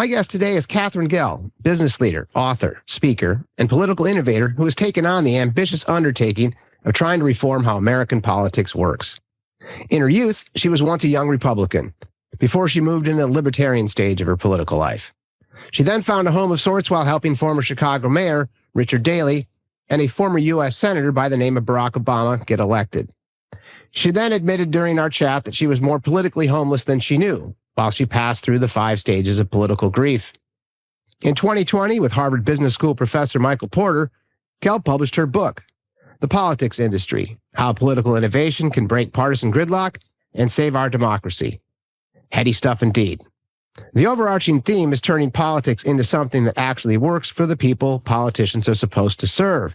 My guest today is Katherine Gehl, business leader, author, speaker, and political innovator who has taken on the ambitious undertaking of trying to reform how American politics works. In her youth, she was once a young Republican, before she moved into the libertarian stage of her political life. She then found a home of sorts while helping former Chicago Mayor Richard Daley and a former U.S. Senator by the name of Barack Obama get elected. She then admitted during our chat that she was more politically homeless than she knew, while she passed through the 5 stages of political grief. In 2020, with Harvard Business School professor Michael Porter, Gehl published her book, The Politics Industry: How Political Innovation Can Break Partisan Gridlock and Save Our Democracy. Heady stuff indeed. The overarching theme is turning politics into something that actually works for the people politicians are supposed to serve.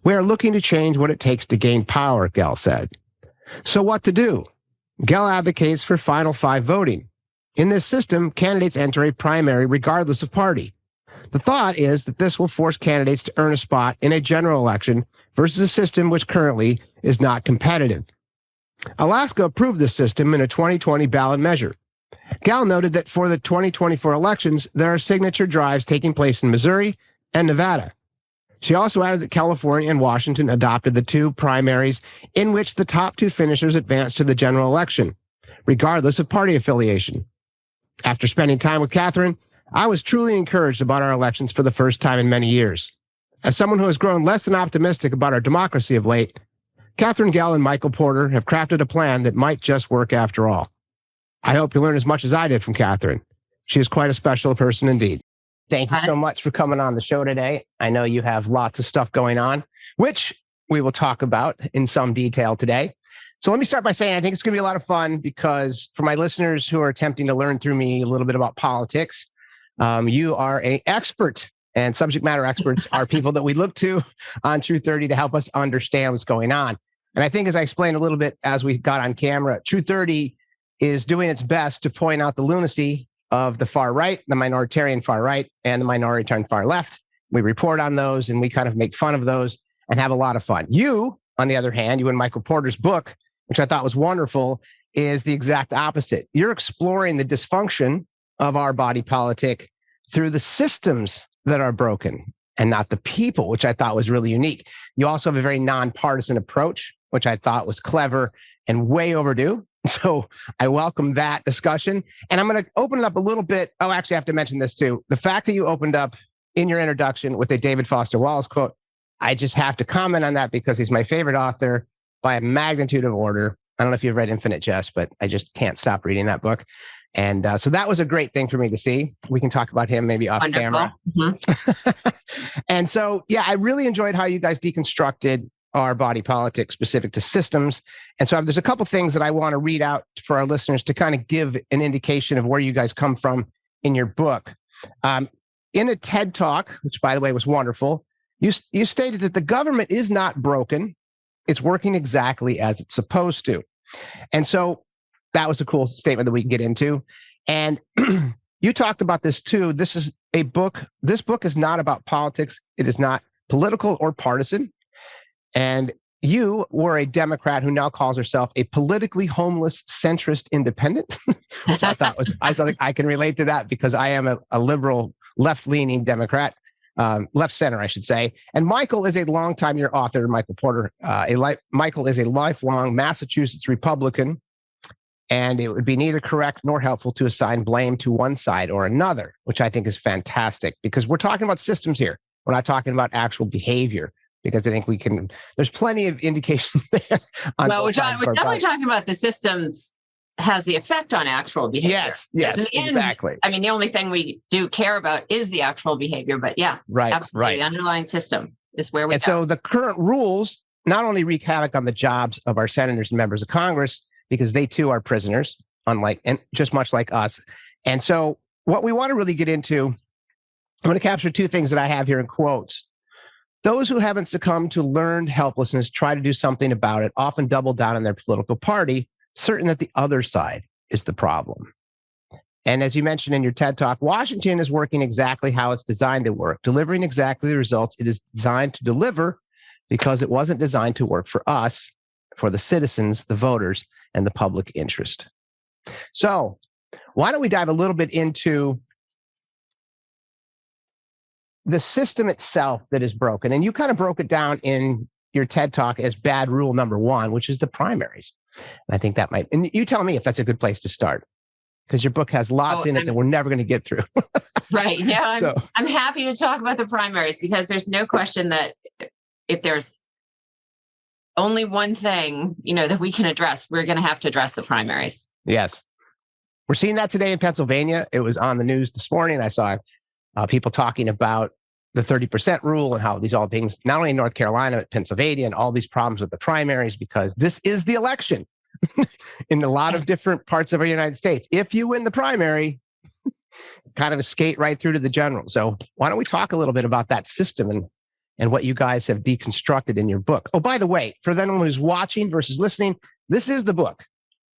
We are looking to change what it takes to gain power, Gehl said. So what to do? Gehl advocates for Final Five voting. In this system, candidates enter a primary regardless of party. The thought is that this will force candidates to earn a spot in a general election versus a system which currently is not competitive. Alaska approved this system in a 2020 ballot measure. Gehl noted that for the 2024 elections, there are signature drives taking place in Missouri and Nevada. She also added that California and Washington adopted the 2 primaries in which the top 2 finishers advanced to the general election, regardless of party affiliation. After spending time with Katherine, I was truly encouraged about our elections for the first time in many years. As someone who has grown less than optimistic about our democracy of late, Katherine Gehl and Michael Porter have crafted a plan that might just work after all. I hope you learn as much as I did from Katherine. She is quite a special person indeed. Thank you so much for coming on the show today. I know you have lots of stuff going on, which we will talk about in some detail today. So let me start by saying I think it's going to be a lot of fun because for my listeners who are attempting to learn through me a little bit about politics, you are an expert, and subject matter experts are people that we look to on True 30 to help us understand what's going on. And I think as I explained a little bit as we got on camera, True 30 is doing its best to point out the lunacy of the far right, the minoritarian far right, and the minoritarian far left. We report on those and we kind of make fun of those and have a lot of fun. You, on the other hand, you and Michael Porter's book, which I thought was wonderful, is the exact opposite. You're exploring the dysfunction of our body politic through the systems that are broken and not the people, which I thought was really unique. You also have a very nonpartisan approach, which I thought was clever and way overdue. So I welcome that discussion. And I'm going to open it up a little bit. Oh, actually, I have to mention this too. The fact that you opened up in your introduction with a David Foster Wallace quote, I just have to comment on that because he's my favorite author by a magnitude of order. I don't know if you've read Infinite Jest, but I just can't stop reading that book. And so that was a great thing for me to see. We can talk about him maybe off camera. Mm-hmm. And so, yeah, I really enjoyed how you guys deconstructed our body politics specific to systems. And so there's a couple things that I want to read out for our listeners to kind of give an indication of where you guys come from in your book. In a TED Talk, which by the way was wonderful, you stated that the government is not broken. It's working exactly as it's supposed to. And so that was a cool statement that we can get into. And you talked about this too. This is a book. This book is not about politics. It is not political or partisan. And you were a Democrat who now calls herself a politically homeless centrist independent, which I thought I can relate to that because I am a liberal left-leaning Democrat. Left center, I should say. And Michael is a longtime, your author, Michael Porter. Michael is a lifelong Massachusetts Republican, and it would be neither correct nor helpful to assign blame to one side or another, which I think is fantastic because we're talking about systems here. We're not talking about actual behavior because I think there's plenty of indications there. Well, we're definitely talking about the systems has the effect on actual behavior. Yes, exactly. I mean, the only thing we do care about is the actual behavior, but yeah, right. The underlying system is where we go. So the current rules not only wreak havoc on the jobs of our senators and members of Congress, because they too are prisoners, just much like us. And so what we want to really get into, I want to capture 2 things that I have here in quotes. Those who haven't succumbed to learned helplessness try to do something about it, often double down on their political party, certain that the other side is the problem. And as you mentioned in your TED Talk, Washington is working exactly how it's designed to work, delivering exactly the results it is designed to deliver because it wasn't designed to work for us, for the citizens, the voters, and the public interest. So why don't we dive a little bit into the system itself that is broken. And you kind of broke it down in your TED Talk as bad rule number one, which is the primaries. And I think that might, and you tell me if that's a good place to start, because your book has lots in it that we're never going to get through. Right. Yeah. I'm happy to talk about the primaries, because there's no question that if there's only one thing, that we can address, we're going to have to address the primaries. Yes. We're seeing that today in Pennsylvania. It was on the news this morning. I saw people talking about the 30% rule and how these all things, not only in North Carolina, but Pennsylvania, and all these problems with the primaries, because this is the election in a lot of different parts of our United States. If you win the primary, kind of skate right through to the general. So why don't we talk a little bit about that system and what you guys have deconstructed in your book. Oh, by the way, for anyone who's watching versus listening, this is the book.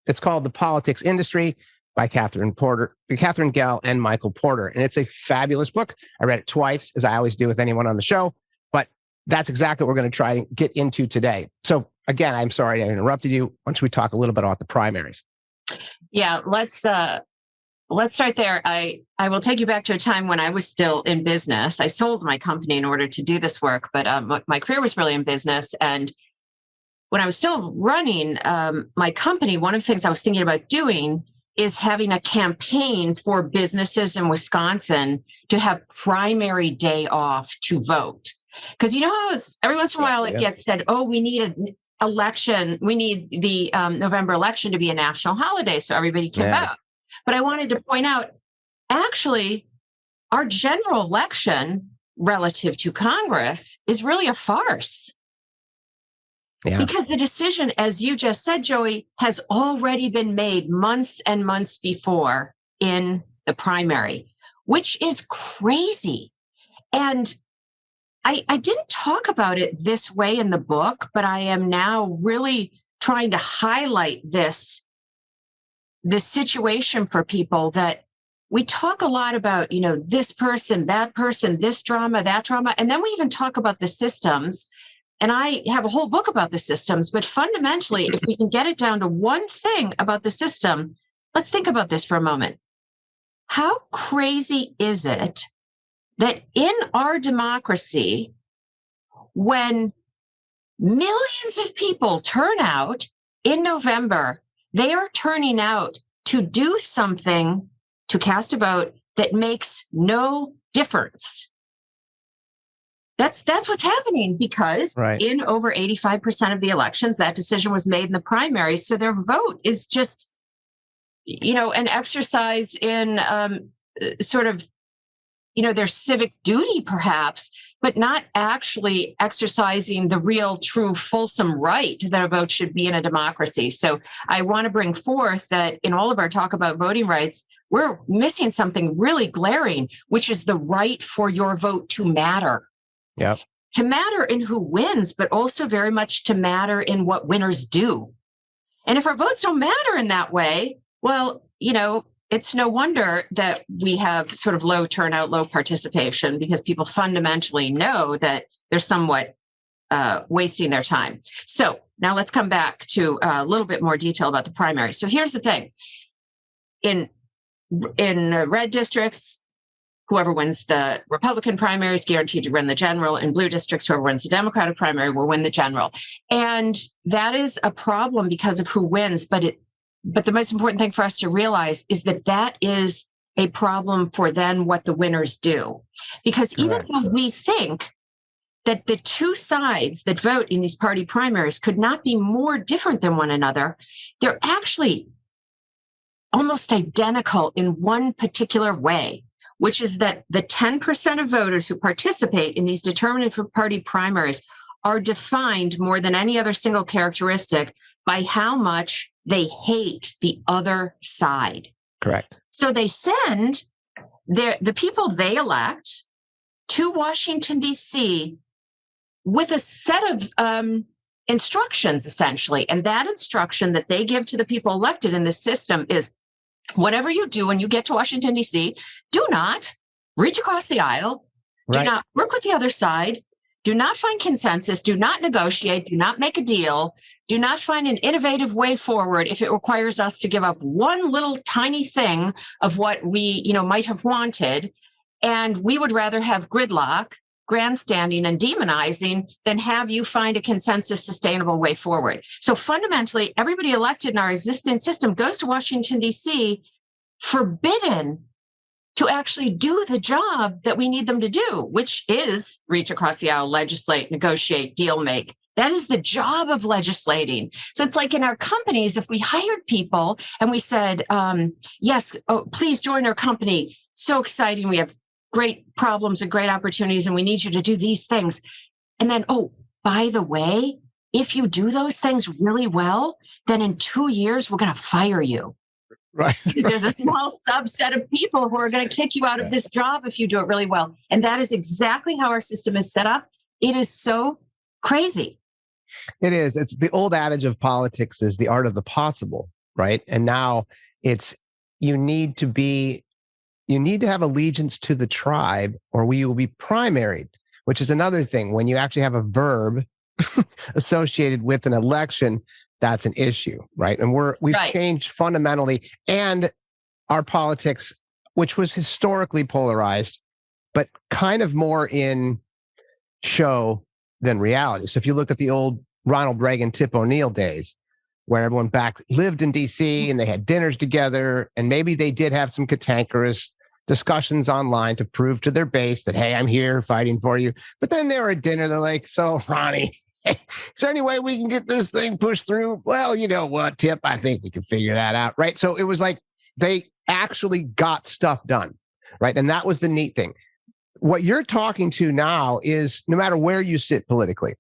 It's called The Politics Industry by Katherine Gehl and Michael Porter. And it's a fabulous book. I read it twice, as I always do with anyone on the show, but that's exactly what we're going to try and get into today. So again, I'm sorry I interrupted you. Why don't we talk a little bit about the primaries? Yeah, let's start there. I will take you back to a time when I was still in business. I sold my company in order to do this work, but my career was really in business. And when I was still running my company, one of the things I was thinking about doing is having a campaign for businesses in Wisconsin to have primary day off to vote. Because how every once in a while it gets said, oh, we need an election. We need the November election to be a national holiday so everybody can vote. But I wanted to point out, actually, our general election relative to Congress is really a farce. Yeah. Because the decision, as you just said, Joey, has already been made months and months before in the primary, which is crazy. And I didn't talk about it this way in the book, but I am now really trying to highlight this situation for people, that we talk a lot about, this person, this drama, that drama. And then we even talk about the systems. And I have a whole book about the systems, but fundamentally, if we can get it down to one thing about the system, let's think about this for a moment. How crazy is it that in our democracy, when millions of people turn out in November, they are turning out to do something, to cast a vote that makes no difference? That's what's happening, because in over 85% of the elections, that decision was made in the primaries. So their vote is just, an exercise in sort of, their civic duty, perhaps, but not actually exercising the real, true, fulsome right that a vote should be in a democracy. So I want to bring forth that in all of our talk about voting rights, we're missing something really glaring, which is the right for your vote to matter. Yep. To matter in who wins, but also very much to matter in what winners do. And if our votes don't matter in that way, well, it's no wonder that we have sort of low turnout, low participation, because people fundamentally know that they're somewhat wasting their time. So now let's come back to a little bit more detail about the primary. So here's the thing. In red districts, whoever wins the Republican primary is guaranteed to win the general. In blue districts, whoever wins the Democratic primary will win the general. And that is a problem because of who wins. But the most important thing for us to realize is that is a problem for then what the winners do. Because even though we think that the two sides that vote in these party primaries could not be more different than one another, they're actually almost identical in one particular way, which is that the 10% of voters who participate in these determinative party primaries are defined more than any other single characteristic by how much they hate the other side. Correct. So they send the people they elect to Washington, D.C. with a set of instructions, essentially. And that instruction that they give to the people elected in this system is, whatever you do when you get to Washington, D.C., do not reach across the aisle, do not work with the other side, do not find consensus, do not negotiate, do not make a deal, do not find an innovative way forward if it requires us to give up one little tiny thing of what we, might have wanted. And we would rather have gridlock, grandstanding, and demonizing than have you find a consensus sustainable way forward. So fundamentally, everybody elected in our existing system goes to Washington, D.C., forbidden to actually do the job that we need them to do, which is reach across the aisle, legislate, negotiate, deal make. That is the job of legislating. So it's like in our companies, if we hired people and we said, yes, please join our company. So exciting. We have great problems and great opportunities, and we need you to do these things. And then, by the way, if you do those things really well, then in 2 years, we're going to fire you. Right. There's a small subset of people who are going to kick you out of this job if you do it really well. And that is exactly how our system is set up. It is so crazy. It is. It's the old adage of politics is the art of the possible, right? And now it's you need to have allegiance to the tribe or we will be primaried, which is another thing. When you actually have a verb associated with an election, that's an issue, right? And we've changed fundamentally, and our politics, which was historically polarized, but kind of more in show than reality. So if you look at the old Ronald Reagan, Tip O'Neill days, where everyone lived in DC and they had dinners together, and maybe they did have some cantankerous discussions online to prove to their base that, hey, I'm here fighting for you. But then they were at dinner, they're like, so Ronnie, is there any way we can get this thing pushed through? Well, you know what, Tip, I think we can figure that out, right? So it was like they actually got stuff done, right? And that was the neat thing. What you're talking to now is no matter where you sit politically.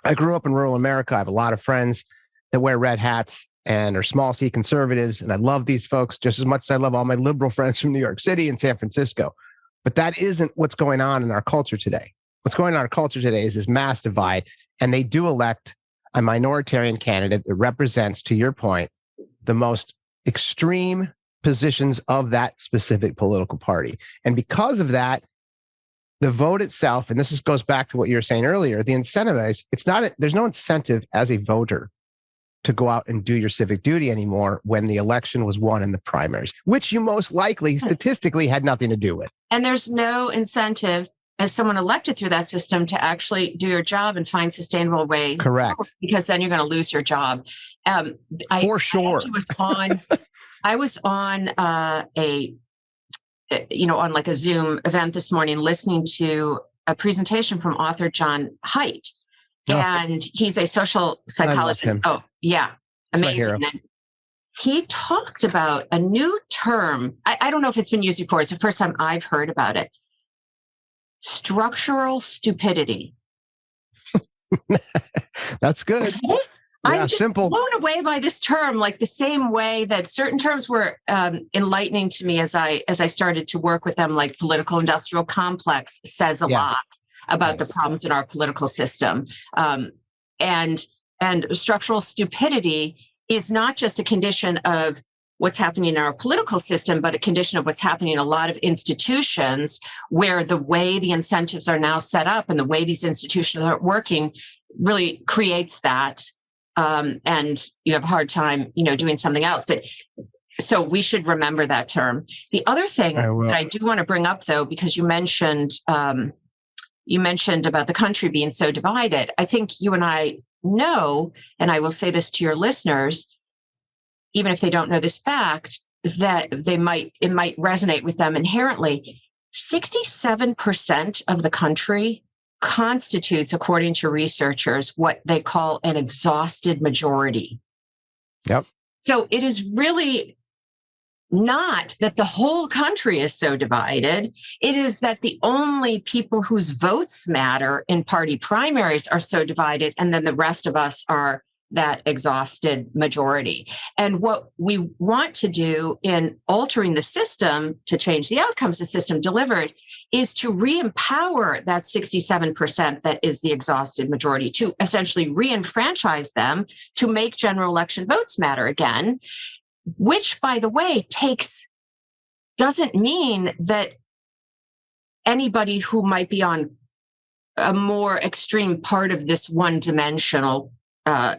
I grew up in rural America. I have a lot of friends that wear red hats and are small C conservatives. And I love these folks just as much as I love all my liberal friends from New York City and San Francisco. But that isn't what's going on in our culture today. What's going on in our culture today is this mass divide. And they do elect a minoritarian candidate that represents, to your point, the most extreme positions of that specific political party. And because of that, the vote itself, and goes back to what you were saying earlier, the incentivize, there's no incentive as a voter to go out and do your civic duty anymore when the election was won in the primaries, which you most likely statistically had nothing to do with. And there's no incentive as someone elected through that system to actually do your job and find sustainable way. Correct. Because then you're going to lose your job. For sure. I was on on like a Zoom event this morning, listening to a presentation from author John Haidt. And he's a social psychologist. Oh, yeah. Amazing. And he talked about a new term. I don't know if it's been used before. It's the first time I've heard about it. Structural stupidity. That's good. I'm just blown away by this term, like the same way that certain terms were enlightening to me as I started to work with them, like political industrial complex says a lot about the problems in our political system. And structural stupidity is not just a condition of what's happening in our political system, but a condition of what's happening in a lot of institutions where the way the incentives are now set up and the way these institutions are working really creates that. And you have a hard time, doing something else. But so we should remember that term. The other thing that I do want to bring up, though, because you mentioned about the country being so divided. I think you and I know, and I will say this to your listeners, even if they don't know this fact, that it might resonate with them inherently. 67% of the country constitutes, according to researchers, what they call an exhausted majority. Yep. So it is really not that the whole country is so divided. It is that the only people whose votes matter in party primaries are so divided, and then the rest of us are that exhausted majority. And what we want to do in altering the system to change the outcomes the system delivered is to re-empower that 67% that is the exhausted majority, to essentially re-enfranchise them, to make general election votes matter again, which, by the way, doesn't mean that anybody who might be on a more extreme part of this one-dimensional line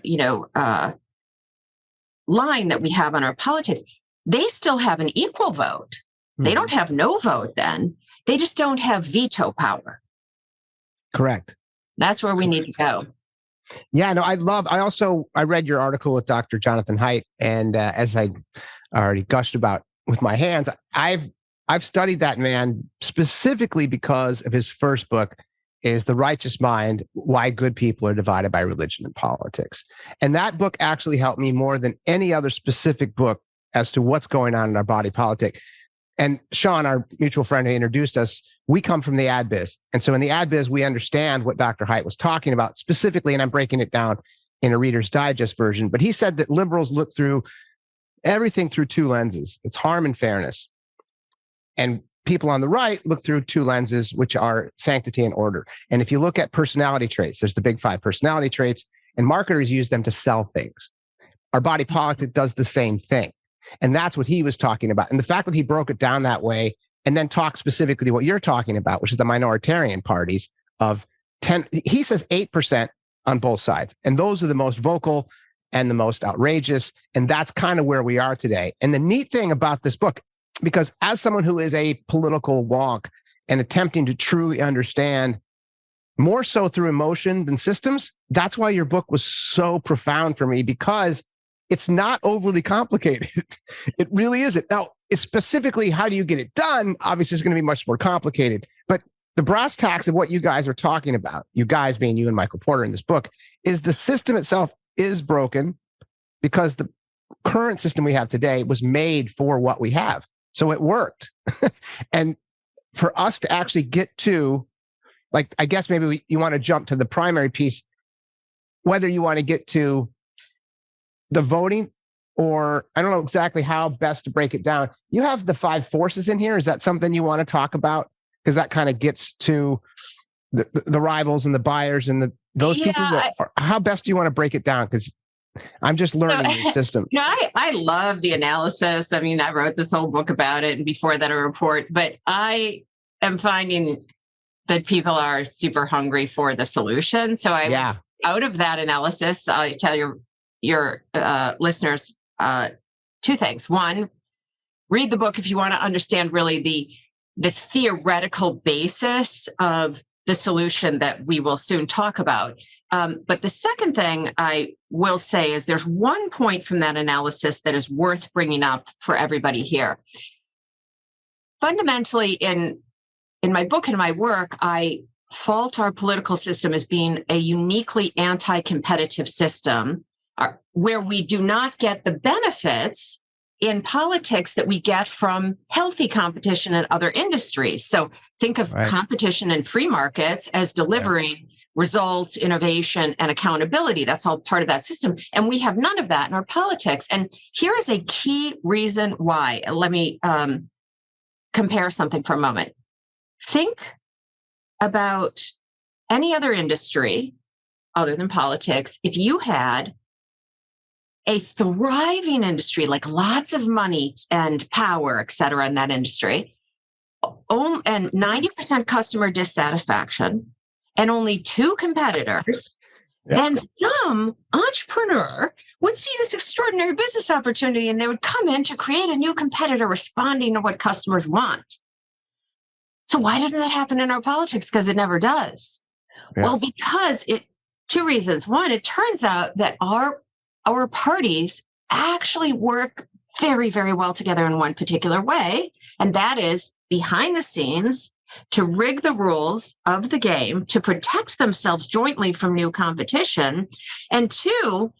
that we have on our politics, they still have an equal vote. Mm-hmm. They don't have no vote then. They just don't have veto power. Correct. That's where we need to go. Yeah, no, I read your article with Dr. Jonathan Haidt, and as I already gushed about with my hands, I've studied that man specifically because of his first book is The Righteous Mind, Why Good People Are Divided by Religion and Politics. And that book actually helped me more than any other specific book as to what's going on in our body politic. And Sean, our mutual friend who introduced us, we come from the ad biz. And so in the ad biz, we understand what Dr. Haidt was talking about specifically, and I'm breaking it down in a Reader's Digest version. But he said that liberals look through everything through two lenses. It's harm and fairness. And people on the right look through two lenses, which are sanctity and order. And if you look at personality traits, there's the big 5 personality traits, and marketers use them to sell things. Our body politic does the same thing. And that's what he was talking about. And the fact that he broke it down that way and then talked specifically what you're talking about, which is the minoritarian parties of 10, he says 8% on both sides. And those are the most vocal and the most outrageous. And that's kind of where we are today. And the neat thing about this book, because as someone who is a political wonk and attempting to truly understand more so through emotion than systems, that's why your book was so profound for me, because it's not overly complicated. It really isn't. Now, it's specifically how do you get it done? Obviously, it's going to be much more complicated. But the brass tacks of what you guys are talking about, you guys being you and Michael Porter in this book, is the system itself is broken because the current system we have today was made for what we have. So it worked. And for us to actually get to, like, I guess maybe you want to jump to the primary piece, whether you want to get to the voting, or I don't know exactly how best to break it down. You have the 5 forces in here. Is that something you want to talk about? Because that kind of gets to the rivals and the buyers and those pieces. Or how best do you want to break it down? Because I'm just learning your system. I love the analysis. I mean, I wrote this whole book about it, and before that a report, but I am finding that people are super hungry for the solution. So out of that analysis, I tell your listeners 2 things. One, read the book if you want to understand really the theoretical basis of the solution that we will soon talk about. But the second thing I will say is there's one point from that analysis that is worth bringing up for everybody here. Fundamentally, in my book and my work, I fault our political system as being a uniquely anti-competitive system where we do not get the benefits in politics that we get from healthy competition in other industries. So think of competition in free markets as delivering results, innovation, and accountability. That's all part of that system. And we have none of that in our politics. And here is a key reason why. Let me compare something for a moment. Think about any other industry other than politics. If you had a thriving industry, like lots of money and power, et cetera, in that industry, and 90% customer dissatisfaction, and only 2 competitors, then some entrepreneur would see this extraordinary business opportunity and they would come in to create a new competitor responding to what customers want. So why doesn't that happen in our politics? Because it never does. Yes. Well, because 2 reasons. One, it turns out that our parties actually work very, very well together in one particular way, and that is behind the scenes to rig the rules of the game to protect themselves jointly from new competition. And 2,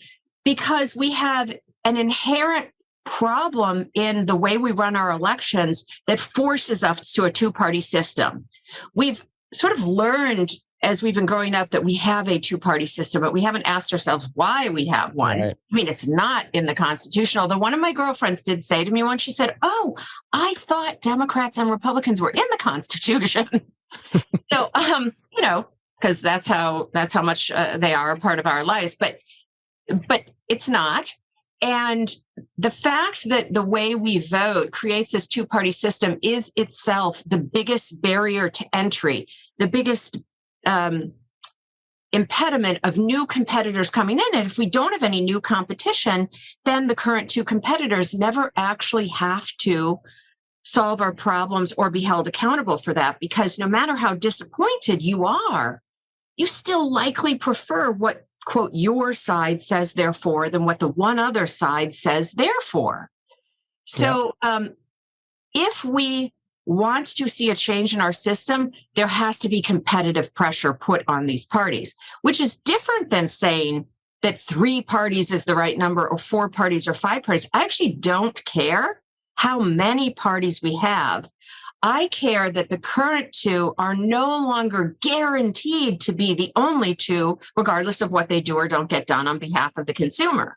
because we have an inherent problem in the way we run our elections that forces us to a 2-party system. We've sort of learned as we've been growing up that we have a 2-party system, but we haven't asked ourselves why we have one. Right. I mean, it's not in the Constitution. Although one of my girlfriends did say to me once, she said, "Oh, I thought Democrats and Republicans were in the Constitution." So, because that's how much they are a part of our lives, but it's not. And the fact that the way we vote creates this 2-party system is itself the biggest barrier to entry, the biggest impediment of new competitors coming in. And if we don't have any new competition, then the current 2 competitors never actually have to solve our problems or be held accountable for that, because no matter how disappointed you are, you still likely prefer what, quote, your side says therefore than what the one other side says therefore. So if we want to see a change in our system, there has to be competitive pressure put on these parties, which is different than saying that 3 parties is the right number or 4 parties or 5 parties. I actually don't care how many parties we have. I care that the current 2 are no longer guaranteed to be the only 2, regardless of what they do or don't get done on behalf of the consumer.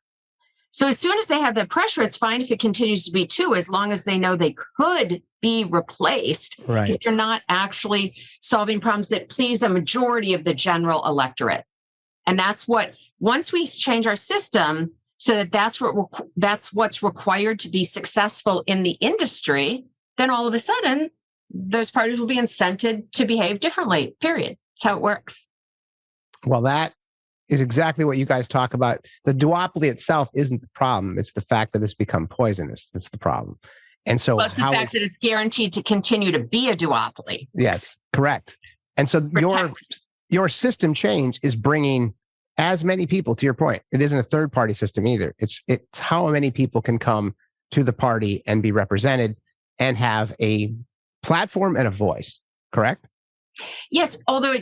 So as soon as they have that pressure, it's fine if it continues to be 2, as long as they know they could be replaced if you're not actually solving problems that please a majority of the general electorate. And that's what, once we change our system so that that's what's required to be successful in the industry, then all of a sudden, those parties will be incented to behave differently, period. That's how it works. Well, that is exactly what you guys talk about. The duopoly itself isn't the problem. It's the fact that it's become poisonous. That's the problem. And so it's the fact that it's guaranteed to continue to be a duopoly. Yes, correct. And so your system change is bringing as many people, to your point. It isn't a third party system either. It's how many people can come to the party and be represented and have a platform and a voice, correct? Yes, although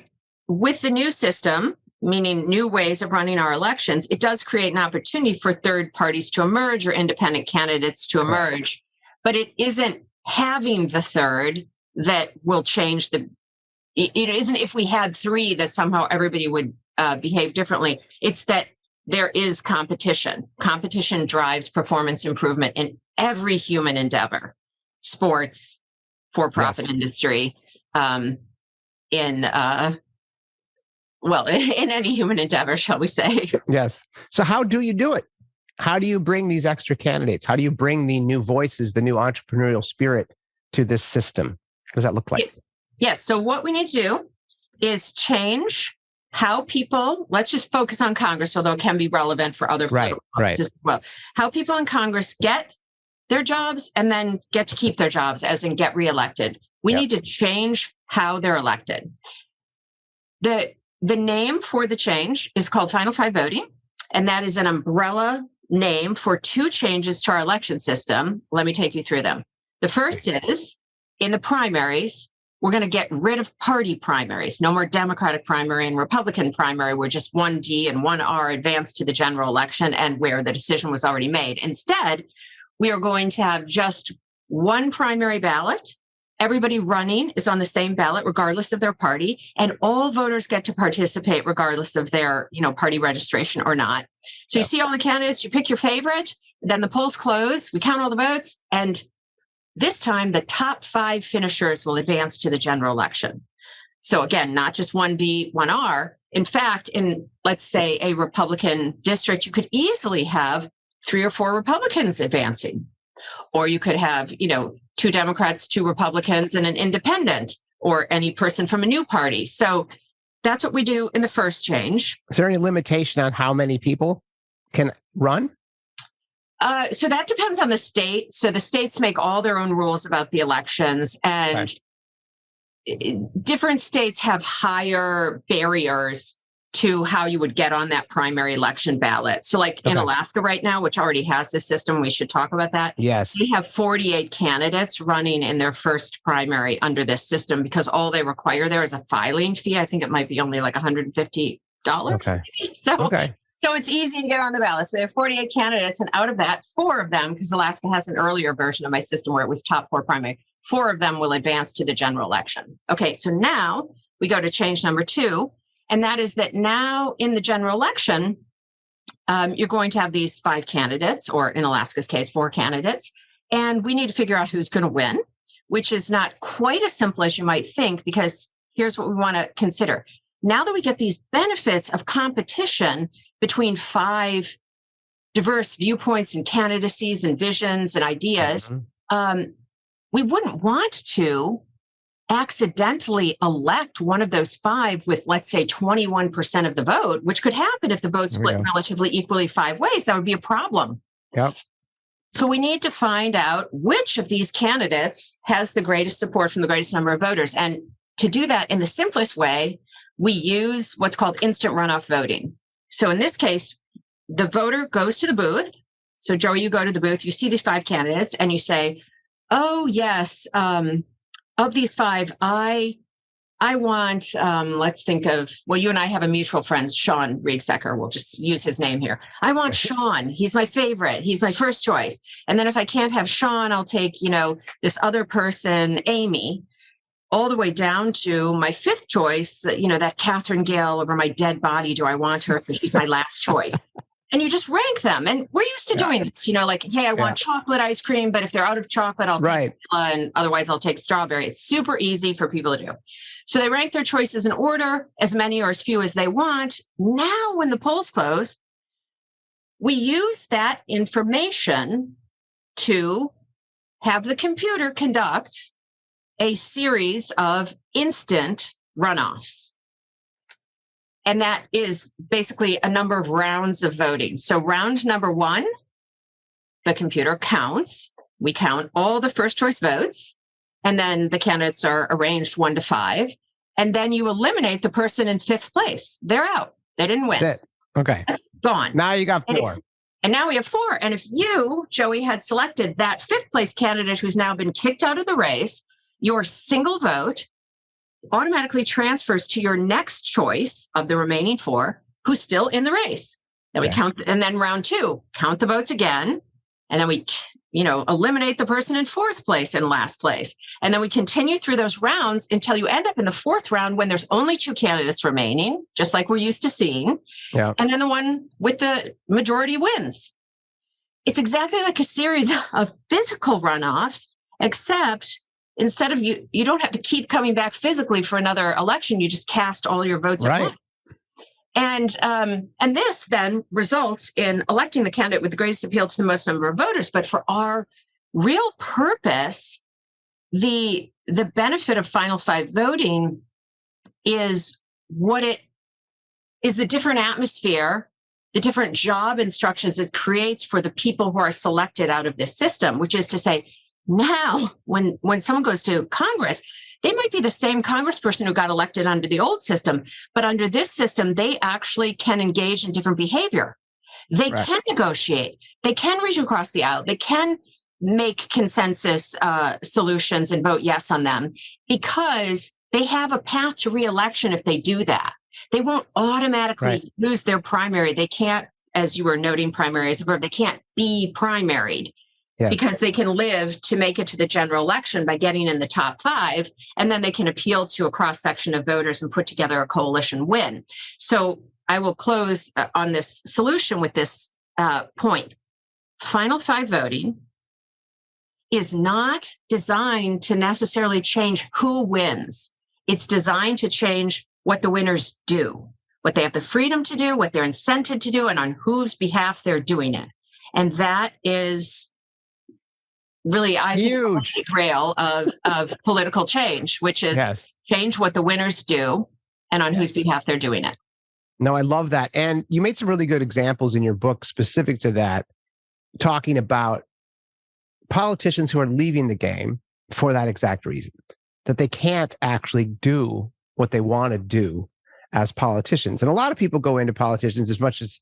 with the new system, meaning new ways of running our elections, it does create an opportunity for third parties to emerge or independent candidates to emerge. But it isn't having the third that will change it isn't if we had 3 that somehow everybody would behave differently. It's that there is competition. Competition drives performance improvement in every human endeavor, sports, for-profit industry, in any human endeavor, shall we say. Yes. So how do you do it? How do you bring these extra candidates? How do you bring the new voices, the new entrepreneurial spirit to this system? What does that look like? Yes. So what we need to do is change how people, let's just focus on Congress, although it can be relevant for other political offices as well. How people in Congress get their jobs and then get to keep their jobs, as in get reelected. We need to change how they're elected. The name for the change is called Final Five voting, and that is an umbrella name for 2 changes to our election system. Let me take you through them. The first is, in the primaries, we're going to get rid of party primaries. No more Democratic primary and Republican primary, where just 1D and 1R advance to the general election and where the decision was already made. Instead, we are going to have just one primary ballot. Everybody running is on the same ballot, regardless of their party, and all voters get to participate regardless of their, party registration or not. So you see all the candidates, you pick your favorite, then the polls close, we count all the votes, and this time the top 5 finishers will advance to the general election. So again, not just 1D, 1R. In fact, in, let's say, a Republican district, you could easily have 3 or 4 Republicans advancing. Or you could have, 2 Democrats, 2 Republicans, and an independent, or any person from a new party. So that's what we do in the first change. Is there any limitation on how many people can run? So that depends on the state. So the states make all their own rules about the elections, and different states have higher barriers to how you would get on that primary election ballot. So like in Alaska right now, which already has this system, we should talk about that. Yes. They have 48 candidates running in their first primary under this system, because all they require there is a filing fee. I think it might be only like $150. Okay. So it's easy to get on the ballot. So they have 48 candidates, and out of that, 4 of them, because Alaska has an earlier version of my system where it was top 4 primary, 4 of them will advance to the general election. Okay, so now we go to change number 2. And that is that now in the general election, you're going to have these 5 candidates, or in Alaska's case, 4 candidates. And we need to figure out who's going to win, which is not quite as simple as you might think, because here's what we want to consider. Now that we get these benefits of competition between 5 diverse viewpoints and candidacies and visions and ideas, we wouldn't want to accidentally elect one of those 5 with, let's say, 21% of the vote, which could happen if the vote split relatively equally 5 ways. That would be a problem. Yep. So we need to find out which of these candidates has the greatest support from the greatest number of voters. And to do that in the simplest way, we use what's called instant runoff voting. So in this case, the voter goes to the booth. So Joey, you go to the booth, you see these 5 candidates and you say, oh yes, of these 5, I want, let's think of, well, you and I have a mutual friend, Sean Riegsecker. We'll just use his name here. I want Sean. He's my favorite. He's my first choice. And then if I can't have Sean, I'll take, this other person, Amy, all the way down to my 5th choice, that Katherine Gehl over my dead body. Do I want her? Because she's my last choice. And you just rank them. And we're used to doing this, like, hey, I want chocolate ice cream, but if they're out of chocolate, I'll take vanilla, and otherwise I'll take strawberry. It's super easy for people to do. So they rank their choices in order, as many or as few as they want. Now, when the polls close, we use that information to have the computer conduct a series of instant runoffs. And that is basically a number of rounds of voting. So round number 1, the computer counts. We count all the first choice votes, and then the candidates are arranged 1 to 5. And then you eliminate the person in 5th place. They're out. They didn't win. That's it. Okay. That's gone. Now you got 4. And now we have 4. And if you, Joey, had selected that 5th place candidate who's now been kicked out of the race, your single vote automatically transfers to your next choice of the remaining 4, who's still in the race. Then we count, and then round 2, count the votes again. And then we, eliminate the person in 4th place and last place. And then we continue through those rounds until you end up in the 4th round when there's only 2 candidates remaining, just like we're used to seeing. Yeah. And then the one with the majority wins. It's exactly like a series of physical runoffs, except instead of you don't have to keep coming back physically for another election. You just cast all your votes at once. And this then results in electing the candidate with the greatest appeal to the most number of voters. But for our real purpose, the benefit of Final 5 voting is the different atmosphere, the different job instructions it creates for the people who are selected out of this system, which is to say, now when someone goes to Congress, they might be the same congressperson who got elected under the old system, but under this system, they actually can engage in different behavior. They can negotiate. They can reach across the aisle. They can make consensus solutions and vote yes on them because they have a path to reelection if they do that. They won't automatically lose their primary. They can't, as you were noting, primary as a verb, they can't be primaried. Yes. Because they can live to make it to the general election by getting in the top 5, and then they can appeal to a cross-section of voters and put together a coalition win. So I will close on this solution with this point. Final 5 voting is not designed to necessarily change who wins. It's designed to change what the winners do, what they have the freedom to do, what they're incented to do, and on whose behalf they're doing it. And that is really, I think, the grail of political change, which is change what the winners do and on whose behalf they're doing it. No, I love that. And you made some really good examples in your book specific to that, talking about politicians who are leaving the game for that exact reason, that they can't actually do what they want to do as politicians. And a lot of people go into politicians as much as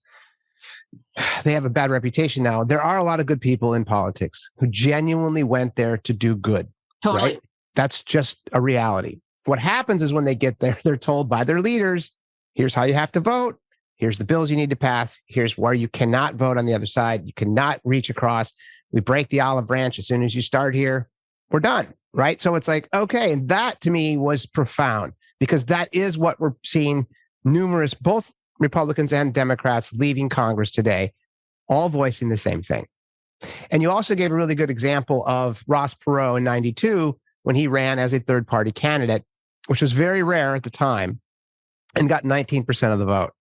they have a bad reputation now. There are a lot of good people in politics who genuinely went there to do good. Totally. Right? That's just a reality. What happens is when they get there, they're told by their leaders, here's how you have to vote. Here's the bills you need to pass. Here's where you cannot vote on the other side. You cannot reach across. We break the olive branch as soon as you start here. We're done. Right? So it's like, okay. And that to me was profound because that is what we're seeing numerous, both Republicans and Democrats leaving Congress today, all voicing the same thing. And you also gave a really good example of Ross Perot in 92 when he ran as a third-party candidate, which was very rare at the time, and got 19% of the vote.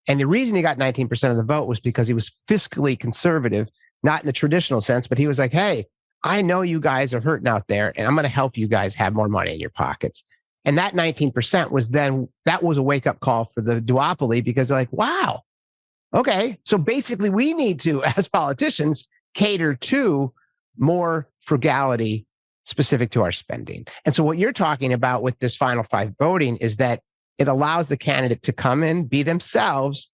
And the reason he got 19% of the vote was because he was fiscally conservative, not in the traditional sense, but he was like, hey, I know you guys are hurting out there, and I'm going to help you guys have more money in your pockets. And that 19% was that was a wake-up call for the duopoly because they're like, wow, okay, so basically we need to, as politicians, cater to more frugality specific to our spending. And so what you're talking about with this final five voting is that it allows the candidate to come in, be themselves,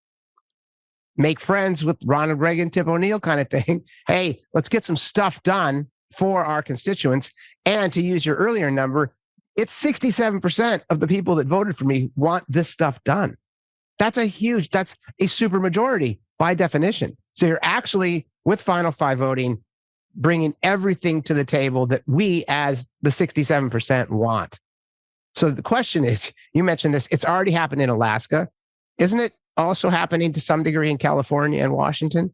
make friends with Ronald Reagan, Tip O'Neill kind of thing. Hey, let's get some stuff done for our constituents. And to use your earlier number, it's 67% of the people that voted for me want this stuff done. That's a super majority by definition. So you're actually, with final five voting, bringing everything to the table that we as the 67% want. So the question is, you mentioned this, it's already happened in Alaska. Isn't it also happening to some degree in California and Washington?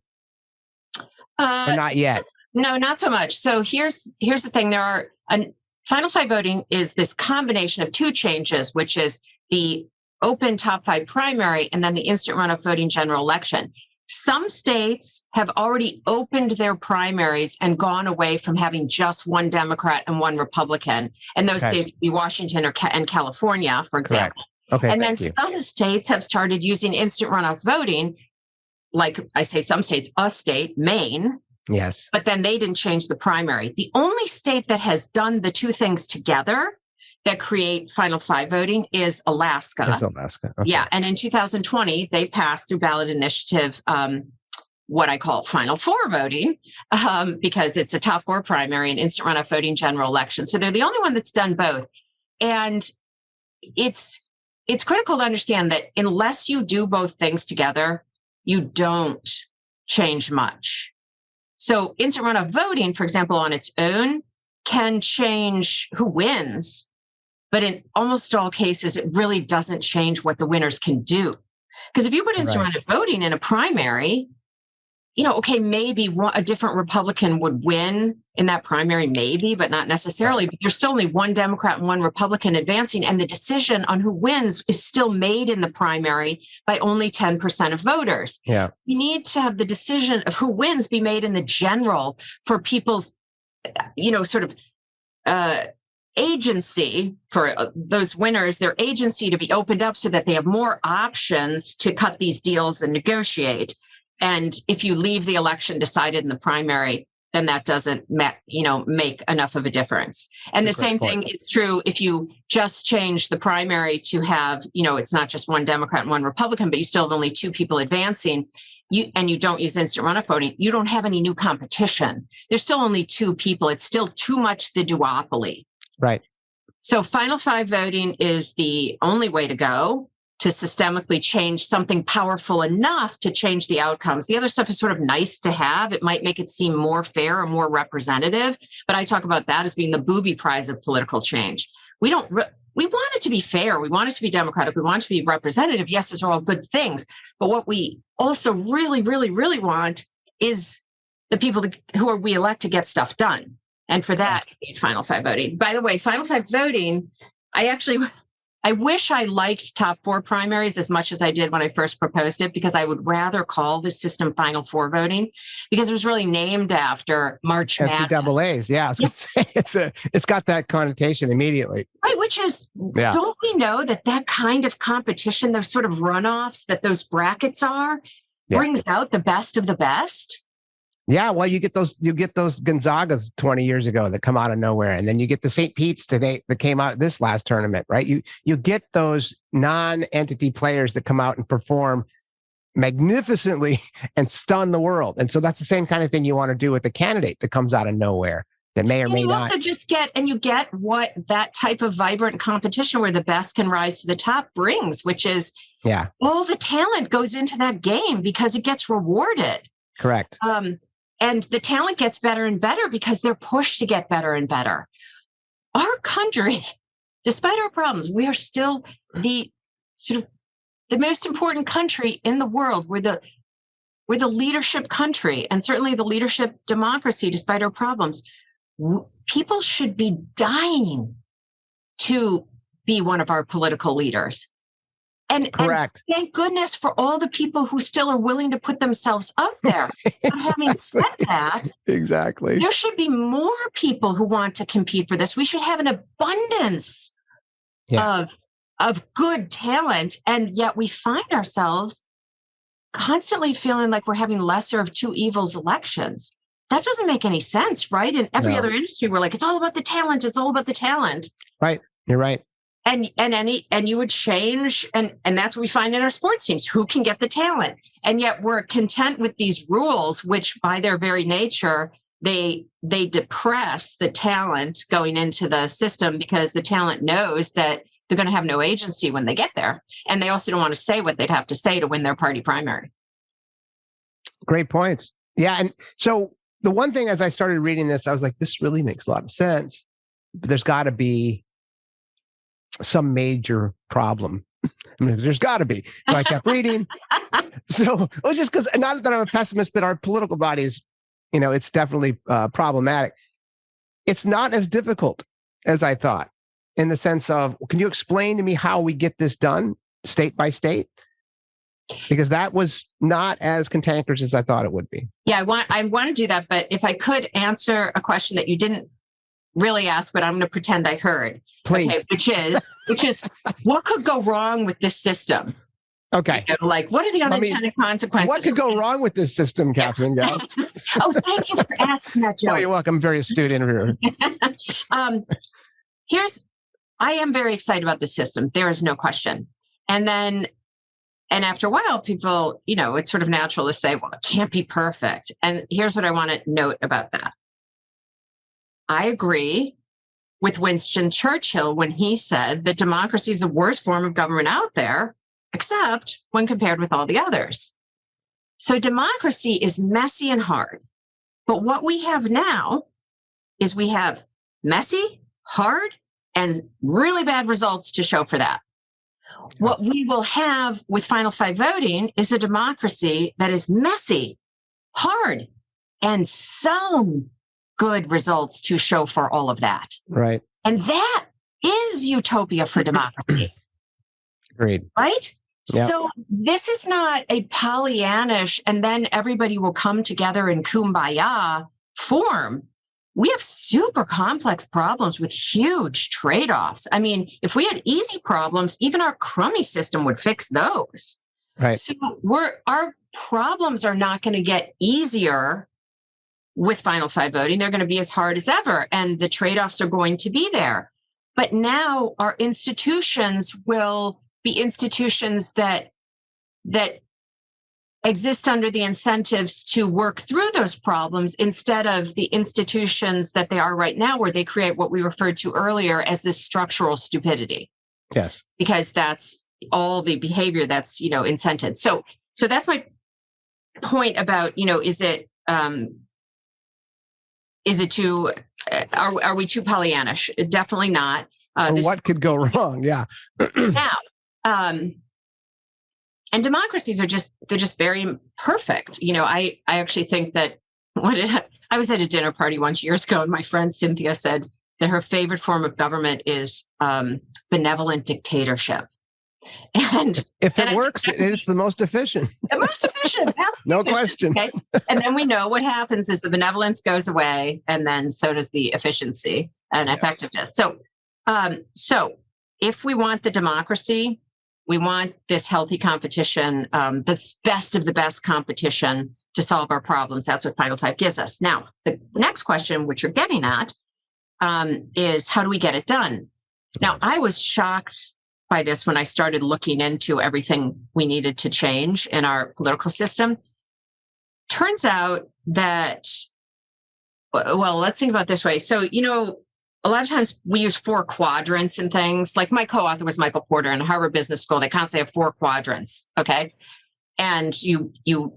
Or not yet? No, not so much. So here's the thing. Final five voting is this combination of two changes, which is the open top five primary and then the instant runoff voting general election. Some states have already opened their primaries and gone away from having just one Democrat and one Republican. And those states would be Washington and California, for example. Okay, and then some states have started using instant runoff voting, like I say, some states, a state, Maine. Yes. But then they didn't change the primary. The only state that has done the two things together that create final five voting is Alaska. That's Alaska. Okay. Yeah. And in 2020, they passed through ballot initiative what I call final four voting, because it's a top four primary and instant runoff voting general election. So they're the only one that's done both. And it's critical to understand that unless you do both things together, you don't change much. So instant runoff voting, for example, on its own can change who wins, but in almost all cases, it really doesn't change what the winners can do. Because if you put instant runoff voting in a primary, okay, maybe a different Republican would win in that primary, maybe, but not necessarily. But there's still only one Democrat and one Republican advancing, and the decision on who wins is still made in the primary by only 10% of voters. Yeah. You need to have the decision of who wins be made in the general for people's, agency for those winners, their agency to be opened up so that they have more options to cut these deals and negotiate. And if you leave the election decided in the primary, then that doesn't, make enough of a difference. And the same thing is true if you just change the primary to have, it's not just one Democrat and one Republican, but you still have only two people advancing. And you don't use instant runoff voting, you don't have any new competition. There's still only two people. It's still too much the duopoly. Right. So final five voting is the only way to go to systemically change something powerful enough to change the outcomes. The other stuff is sort of nice to have. It might make it seem more fair or more representative, but I talk about that as being the booby prize of political change. We want it to be fair. We want it to be democratic. We want it to be representative. Yes, those are all good things. But what we also really, really, really want is the people who we elect to get stuff done. And for that, you need final five voting. By the way, final five voting, I wish I liked top four primaries as much as I did when I first proposed it, because I would rather call this system final four voting, because it was really named after March Madness. NCAAs, yeah. I was gonna say, it's got that connotation immediately. Right, which is, don't we know that kind of competition, those sort of runoffs that those brackets are, brings out the best of the best? Yeah, well, you get those Gonzagas 20 years ago that come out of nowhere, and then you get the St. Pete's today that came out this last tournament, right? You get those non-entity players that come out and perform magnificently and stun the world, and so that's the same kind of thing you want to do with a candidate that comes out of nowhere that may or may not. You also just get what that type of vibrant competition where the best can rise to the top brings, which is all the talent goes into that game because it gets rewarded. Correct. And the talent gets better and better because they're pushed to get better and better. Our country, despite our problems, we are still the most important country in the world. We're the leadership country, and certainly the leadership democracy, despite our problems. People should be dying to be one of our political leaders. And thank goodness for all the people who still are willing to put themselves up there. But having said that, exactly, there should be more people who want to compete for this. We should have an abundance of good talent, and yet we find ourselves constantly feeling like we're having lesser of two evils elections. that doesn't make any sense, right? In every No. other industry, we're like, it's all about the talent. It's all about the talent. Right. You're right. And you would change, and that's what we find in our sports teams. Who can get the talent? And yet we're content with these rules, which by their very nature, they depress the talent going into the system, because the talent knows that they're going to have no agency when they get there. And they also don't want to say what they'd have to say to win their party primary. Great points. Yeah. And so the one thing, as I started reading this, I was like, this really makes a lot of sense, but there's got to be some major problem. I mean, there's got to be. So I kept reading. So it was just because, not that I'm a pessimist, but our political bodies, it's definitely problematic. It's not as difficult as I thought, in the sense of, can you explain to me how we get this done state by state? Because that was not as cantankerous as I thought it would be. Yeah, I want to do that. But if I could answer a question that you didn't really ask, but I'm going to pretend I heard. Please. Okay, which is what could go wrong with this system? Okay. Like, what are the unintended consequences? What could go wrong with this system, Katherine Gehl? Oh, thank you for asking that, Joe. Oh, you're welcome. Very astute interviewer. I am very excited about the system. There is no question. And after a while, people, it's sort of natural to say, well, it can't be perfect. And here's what I want to note about that. I agree with Winston Churchill when he said that democracy is the worst form of government out there, except when compared with all the others. So democracy is messy and hard. But what we have now is we have messy, hard, and really bad results to show for that. What we will have with Final Five voting is a democracy that is messy, hard, and some good results to show for all of that. Right. And that is utopia for democracy. Agreed. Right? Yep. So this is not a Pollyannish and then everybody will come together in kumbaya form. We have super complex problems with huge trade-offs. I mean, if we had easy problems, even our crummy system would fix those. Right. So our problems are not going to get easier with Final Five voting. They're going to be as hard as ever, and the trade-offs are going to be there. But now our institutions will be institutions that exist under the incentives to work through those problems, instead of the institutions that they are right now, where they create what we referred to earlier as this structural stupidity. Yes. Because that's all the behavior that's, incented. So that's my point about, are we too Pollyannish? Definitely not. What could go wrong? Yeah. Now, and democracies they're just very perfect. I actually think that I was at a dinner party once years ago, and my friend Cynthia said that her favorite form of government is benevolent dictatorship. And if it works, it's the most efficient. The most efficient. No question. Okay? And then we know what happens is the benevolence goes away, and then so does the efficiency and effectiveness. So if we want the democracy, we want this healthy competition, the best of the best competition to solve our problems. That's what Final Five gives us. Now, the next question, which you're getting at, is how do we get it done? Now, I was shocked by this when I started looking into everything we needed to change in our political system. Turns out that, well, let's think about it this way. So, a lot of times we use 4 quadrants and things. Like my co-author was Michael Porter in Harvard Business School. They constantly have 4 quadrants, okay? And you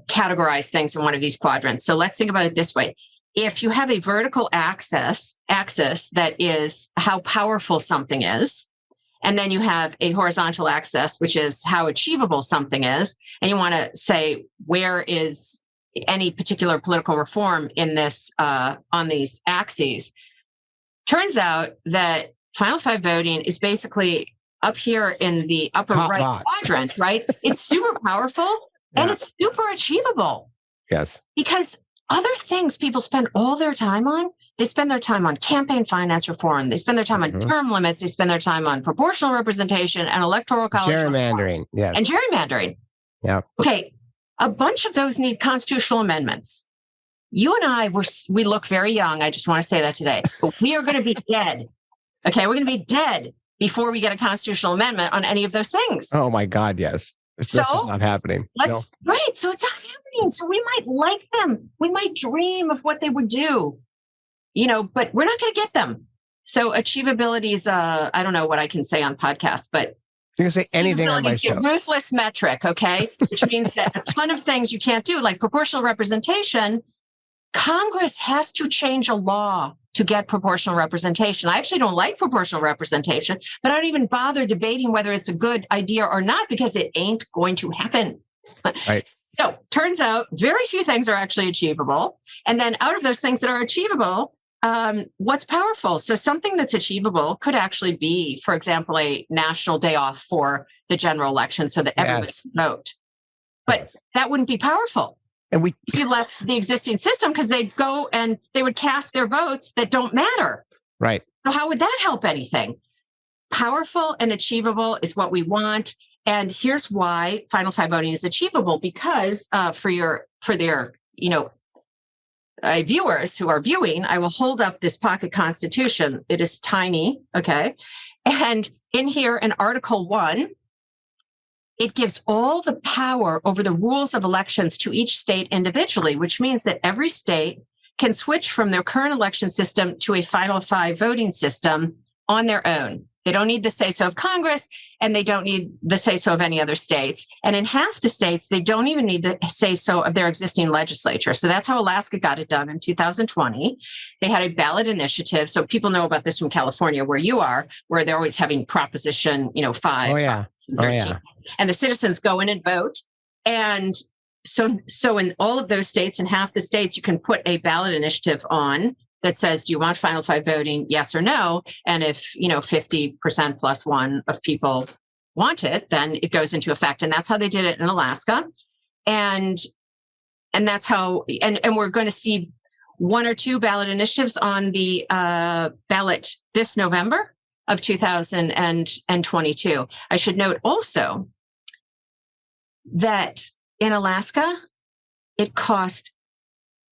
categorize things in one of these quadrants. So let's think about it this way. If you have a vertical axis that is how powerful something is, and then you have a horizontal axis, which is how achievable something is, and you want to say, where is any particular political reform in this on these axes? Turns out that Final Five voting is basically up here in the upper Top right box. quadrant, right? It's super powerful and it's super achievable. Yes. Because other things people spend all their time on, they spend their time on campaign finance reform. They spend their time on term limits. They spend their time on proportional representation and electoral college gerrymandering. Yes. And gerrymandering. Yeah. Okay. A bunch of those need constitutional amendments. you and I, we look very young. I just want to say that today. But we are going to be dead. Okay, we're going to be dead before we get a constitutional amendment on any of those things. Oh my God, yes. This is not happening. Right. So it's not happening. So we might like them. We might dream of what they would do, but we're not going to get them. So achievability is, I don't know what I can say on podcasts, but you can say anything on my show. Ruthless metric, okay? Which means that a ton of things you can't do, like proportional representation. Congress has to change a law to get proportional representation. I actually don't like proportional representation, but I don't even bother debating whether it's a good idea or not because it ain't going to happen. Right. So turns out very few things are actually achievable. And then out of those things that are achievable, what's powerful? So something that's achievable could actually be, for example, a national day off for the general election so that everybody can vote. But that wouldn't be powerful. And if you left the existing system, because they'd go and they would cast their votes that don't matter. Right. So how would that help anything? Powerful and achievable is what we want. And here's why Final Five voting is achievable, because for their viewers who are viewing, I will hold up this pocket constitution. It is tiny. Okay. And in here in Article 1, it gives all the power over the rules of elections to each state individually, which means that every state can switch from their current election system to a Final Five voting system on their own. They don't need the say-so of Congress, and they don't need the say-so of any other states. And in half the states, they don't even need the say-so of their existing legislature. So that's how Alaska got it done in 2020. They had a ballot initiative. So people know about this from California, where you are, where they're always having Proposition 5. Oh, yeah. 13. And the citizens go in and vote. And so in all of those states and half the states, you can put a ballot initiative on that says, do you want Final Five voting? Yes or no. And if, 50% plus one of people want it, then it goes into effect. And that's how they did it in Alaska. And that's how, and we're going to see one or two ballot initiatives on the ballot this November of 2022. I should note also that in Alaska, it cost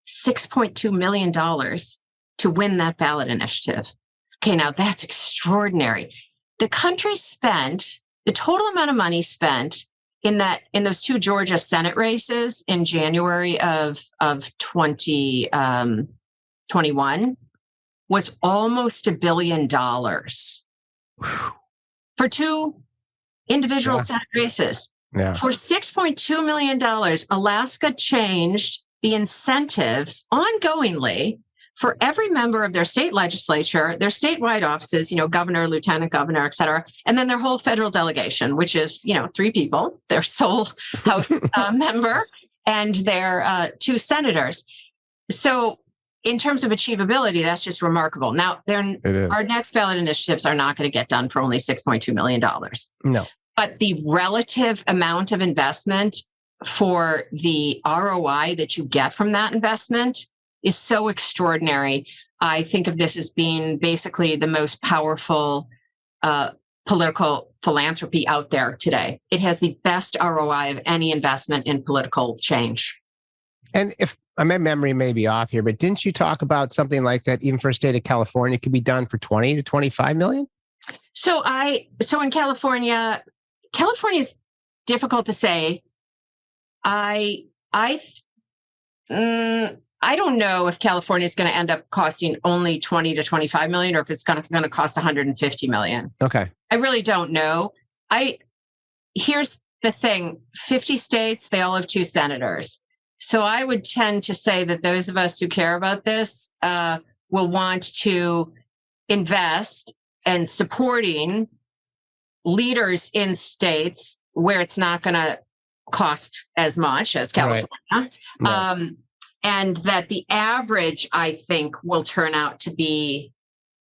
$6.2 million to win that ballot initiative. Okay, now that's extraordinary. The country spent, the total amount of money spent in those two Georgia Senate races in January of 2021 was almost $1 billion for two individual Senate races. Yeah. For $6.2 million, Alaska changed the incentives ongoingly for every member of their state legislature, their statewide offices, governor, lieutenant governor, et cetera, and then their whole federal delegation, which is, 3 people, their sole House member and their 2 senators. So in terms of achievability, that's just remarkable. Now, our next ballot initiatives are not going to get done for only $6.2 million. No. But the relative amount of investment for the ROI that you get from that investment is so extraordinary. I think of this as being basically the most powerful political philanthropy out there today. It has the best ROI of any investment in political change. And if my memory may be off here, but didn't you talk about something like that even for a state of California could be done for 20 to 25 million? So in California is difficult to say. I don't know if California is going to end up costing only 20 to 25 million, or if it's going to cost 150 million. Okay. I really don't know. Here's the thing: 50 states, they all have 2 senators. So I would tend to say that those of us who care about this will want to invest in supporting leaders in states where it's not going to cost as much as California. Right. And that the average, I think, will turn out to be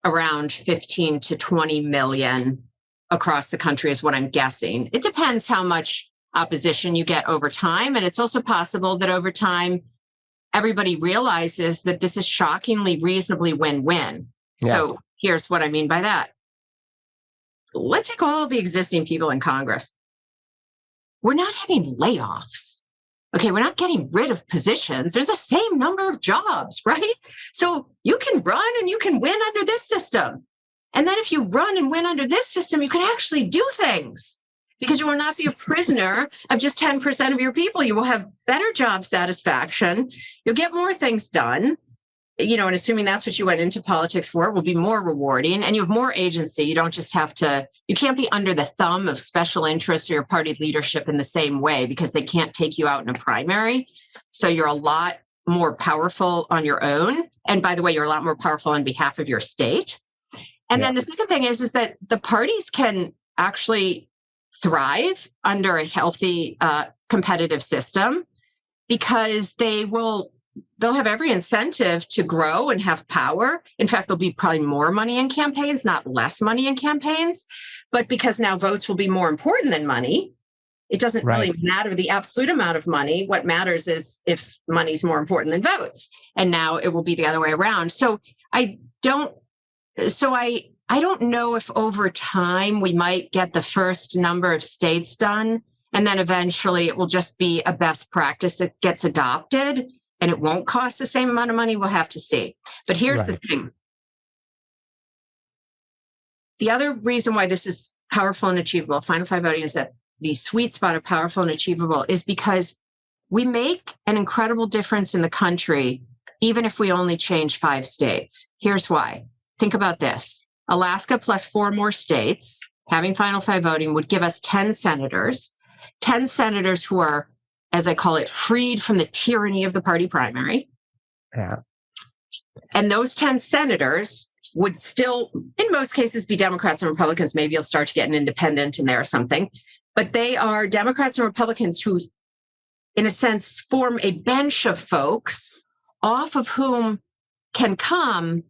around 15 to 20 million across the country is what I'm guessing. It depends how much opposition you get over time. And it's also possible that over time, everybody realizes that this is shockingly reasonably win-win. Yeah. So here's what I mean by that. Let's take all the existing people in Congress. We're not having layoffs. Okay, we're not getting rid of positions. There's the same number of jobs, right? So you can run and you can win under this system. And then if you run and win under this system, you can actually do things because you will not be a prisoner of just 10% of your people. You will have better job satisfaction. You'll get more things done. And assuming that's what you went into politics for, it will be more rewarding and you have more agency. You don't just you can't be under the thumb of special interests or your party leadership in the same way because they can't take you out in a primary. So you're a lot more powerful on your own. And by the way, you're a lot more powerful on behalf of your state. And then the second thing is that the parties can actually thrive under a healthy competitive system because they'll have every incentive to grow and have power. In fact, there'll be probably more money in campaigns, not less money in campaigns. But because now votes will be more important than money, it doesn't really matter the absolute amount of money. What matters is if money's more important than votes. And now it will be the other way around. So I don't know if over time we might get the first number of states done. And then eventually it will just be a best practice that gets adopted. And it won't cost the same amount of money. We'll have to see. But here's the thing. The other reason why this is powerful and achievable, Final Five voting, is that the sweet spot of powerful and achievable is because we make an incredible difference in the country, even if we only change 5 states. Here's why. Think about this. Alaska plus 4 more states, having Final Five voting would give us 10 senators who are, as I call it, freed from the tyranny of the party primary. Yeah. And those 10 senators would still, in most cases, be Democrats and Republicans. Maybe you'll start to get an independent in there or something. But they are Democrats and Republicans who, in a sense, form a bench of folks off of whom can come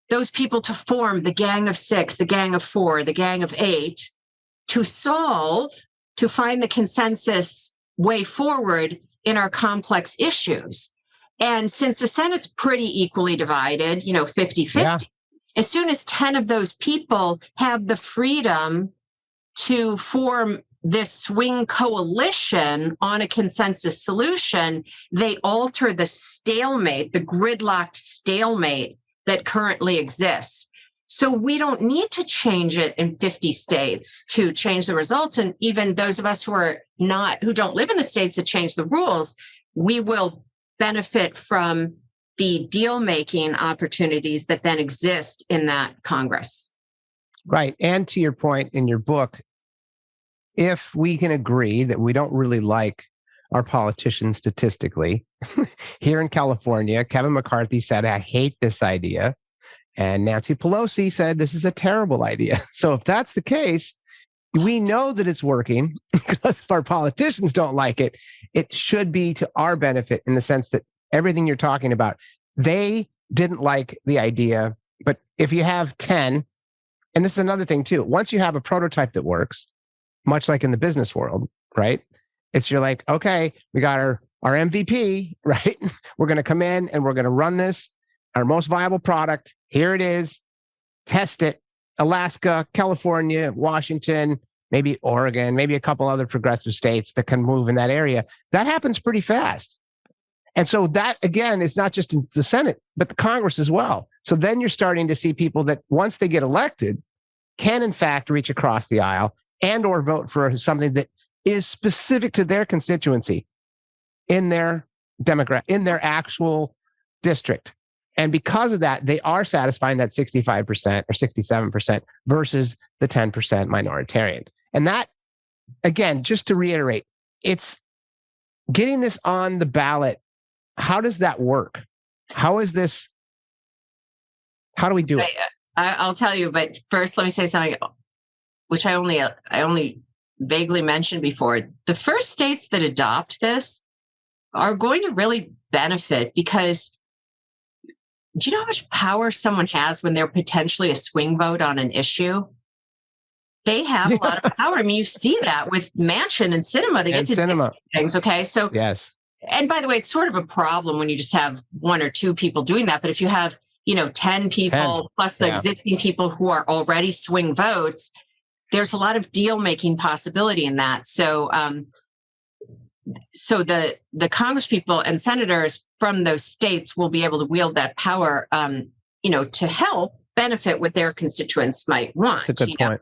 those people to form the gang of 6, the gang of 4, the gang of 8, to find the consensus way forward in our complex issues. And since the Senate's pretty equally divided, 50-50, as soon as 10 of those people have the freedom to form this swing coalition on a consensus solution, they alter the stalemate, the gridlocked stalemate that currently exists. So we don't need to change it in 50 states to change the results. And even those of us who don't live in the states that change the rules, we will benefit from the deal-making opportunities that then exist in that Congress. Right. And to your point in your book, if we can agree that we don't really like our politicians statistically, here in California, Kevin McCarthy said, I hate this idea. And Nancy Pelosi said, this is a terrible idea. So if that's the case, we know that it's working because if our politicians don't like it, it should be to our benefit in the sense that everything you're talking about, they didn't like the idea. But if you have 10, and this is another thing too, once you have a prototype that works, much like in the business world, right? You're like, okay, we got our MVP, right? We're going to come in and we're going to run this, our most viable product. Here it is. Test it. Alaska, California, Washington, maybe Oregon, maybe a couple other progressive states that can move in that area. That happens pretty fast. And so that, again, is not just in the Senate, but the Congress as well. So then you're starting to see people that once they get elected can, in fact, reach across the aisle and or vote for something that is specific to their constituency in their actual district. And because of that, they are satisfying that 65% or 67% versus the 10% minoritarian. And that, again, just to reiterate, it's getting this on the ballot. How does that work? How do we do it? I'll tell you, but first let me say something which I only vaguely mentioned before. The first states that adopt this are going to really benefit because do you know how much power someone has when they're potentially a swing vote on an issue? They have a lot of power. I mean, you see that with Manchin and Sinema. They get to do things, okay? So, yes. And by the way, it's sort of a problem when you just have 1 or 2 people doing that. But if you have, 10 people plus the existing people who are already swing votes, there's a lot of deal-making possibility in that. So so the congresspeople and senators from those states will be able to wield that power, to help benefit what their constituents might want. That's a good point.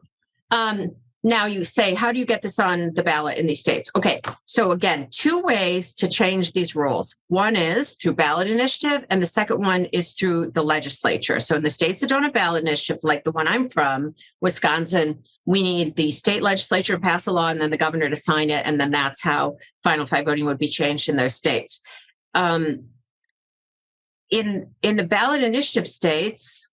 Now you say, how do you get this on the ballot in these states? Okay, so again, two ways to change these rules. One is through ballot initiative, and the second one is through the legislature. So in the states that don't have ballot initiative, like the one I'm from, Wisconsin, we need the state legislature to pass a law and then the governor to sign it, and then that's how final five voting would be changed in those states. In the ballot initiative states,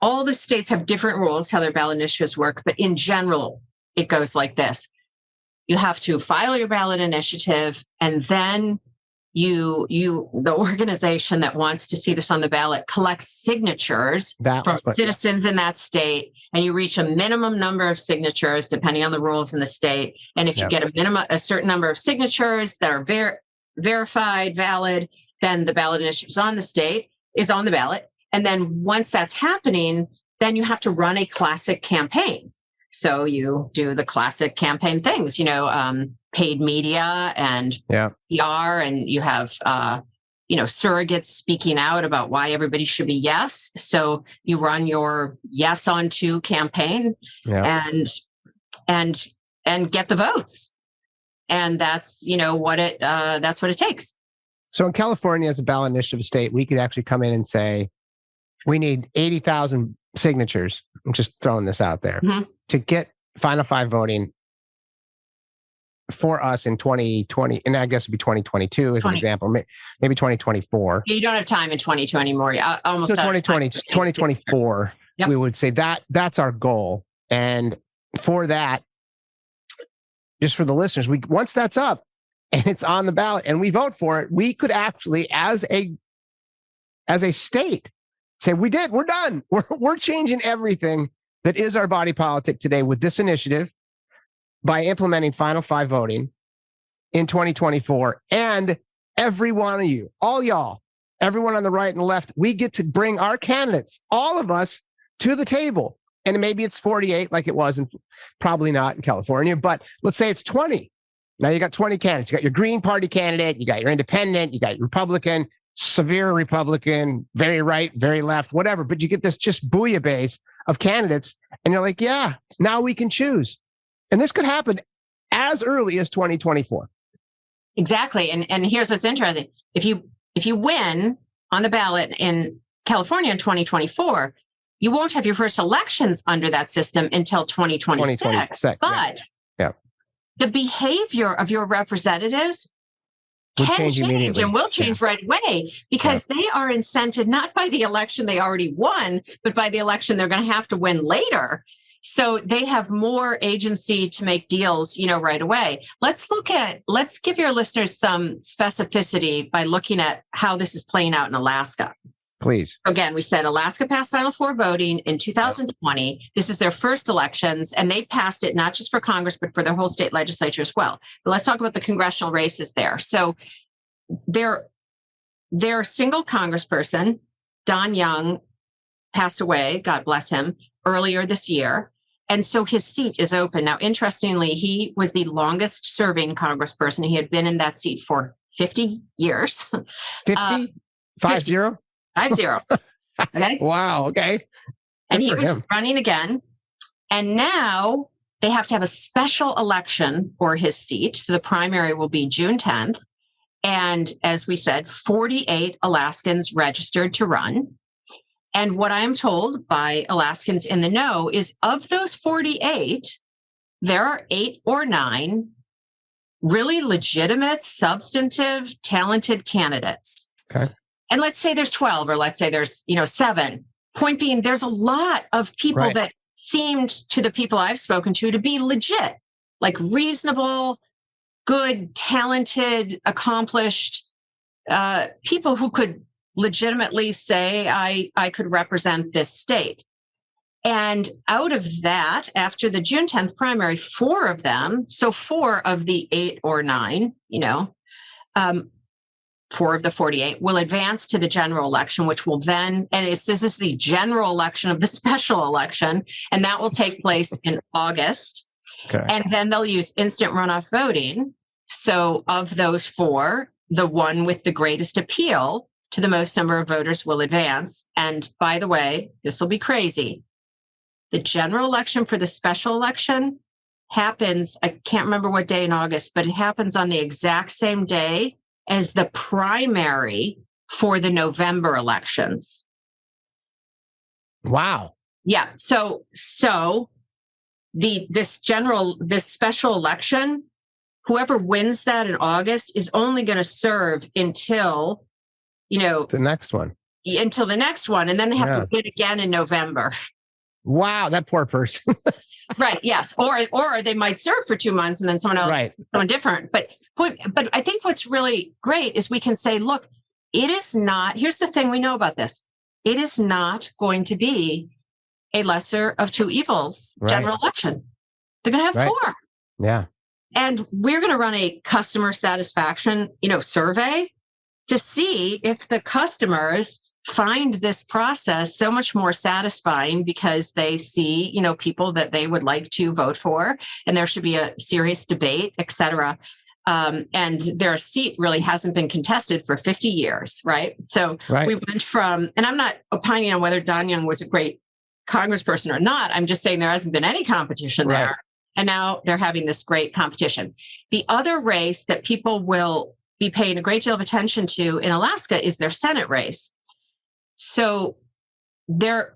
all the states have different rules how their ballot initiatives work, but in general, it goes like this. You have to file your ballot initiative, and then the organization that wants to see this on the ballot collects signatures from citizens in that state, and you reach a minimum number of signatures depending on the rules in the state. And if you get a certain number of signatures that are verified, valid, then the ballot initiative is on the ballot. And then once that's happening, then you have to run a classic campaign. So you do the classic campaign things, paid media and PR, and you have, surrogates speaking out about why everybody should be yes. So you run your yes on to campaign and get the votes. And that's, that's what it takes. So in California, as a ballot initiative state, we could actually come in and say, we need 80,000 signatures. I'm just throwing this out there to get final five voting for us in 2020. And I guess it'd be 2022 as an example, maybe 2024. You don't have time in 2022 anymore. Almost so 2024, we would say that's our goal. And for that, just for the listeners, once that's up and it's on the ballot and we vote for it, we could actually, as a state, say, we're done. We're changing everything that is our body politic today with this initiative by implementing final five voting in 2024. And every one of you, all y'all, everyone on the right and the left, we get to bring our candidates, all of us, to the table. And maybe it's 48 like it was, and probably not in California, but let's say it's 20. Now you got 20 candidates. You got your Green Party candidate, you got your independent, you got your Republican, severe Republican, very right, very left, whatever. But you get this just bouillabaisse of candidates, and you're like, yeah, now we can choose. And this could happen as early as 2024. Exactly. And here's what's interesting. If you win on the ballot in California in 2024, you won't have your first elections under that system until 2026. But the behavior of your representatives can change and will change right away, because they are incented not by the election they already won, but by the election they're going to have to win later. So they have more agency to make deals, right away. Let's give your listeners some specificity by looking at how this is playing out in Alaska. Please. Again, we said Alaska passed Final Four voting in 2020. Yep. This is their first elections, and they passed it not just for Congress, but for their whole state legislature as well. But let's talk about the congressional races there. So their single congressperson, Don Young, passed away, God bless him, earlier this year. And so his seat is open. Now, interestingly, he was the longest serving congressperson. He had been in that seat for 50 years. 50? 50? 50. Okay. Wow. Okay. And he was running again. And now they have to have a special election for his seat. So the primary will be June 10th. And as we said, 48 Alaskans registered to run. And what I am told by Alaskans in the know is of those 48, there are 8 or 9 really legitimate, substantive, talented candidates. Okay. And let's say there's 12, or let's say there's, 7. Point being, there's a lot of people that seemed to the people I've spoken to be legit, like reasonable, good, talented, accomplished people who could legitimately say, I could represent this state. And out of that, after the June 10th primary, 4 of them, so 4 of the 8 or 9, 4 of the 48 will advance to the general election, which will then, and this is the general election of the special election, and that will take place in August. Okay. And then they'll use instant runoff voting. So of those four, the one with the greatest appeal to the most number of voters will advance. And by the way, this will be crazy. The general election for the special election happens, I can't remember what day in August, but it happens on the exact same day as the primary for the November elections. Wow. Yeah. So this special election, whoever wins that in August is only going to serve until, the next one. Until the next one. And then they have to win again in November. Wow, that poor person. Right. Yes. Or they might serve for 2 months and then someone else, someone different. But I think what's really great is we can say, look, it is not, here's the thing we know about this. It is not going to be a lesser of two evils general election. They're going to have four. Yeah. And we're going to run a customer satisfaction, survey to see if the customers find this process so much more satisfying because they see, people that they would like to vote for, and there should be a serious debate, et cetera. And their seat really hasn't been contested for 50 years, right? So we went from, and I'm not opining on whether Don Young was a great congressperson or not. I'm just saying there hasn't been any competition there. And now they're having this great competition. The other race that people will be paying a great deal of attention to in Alaska is their Senate race. So the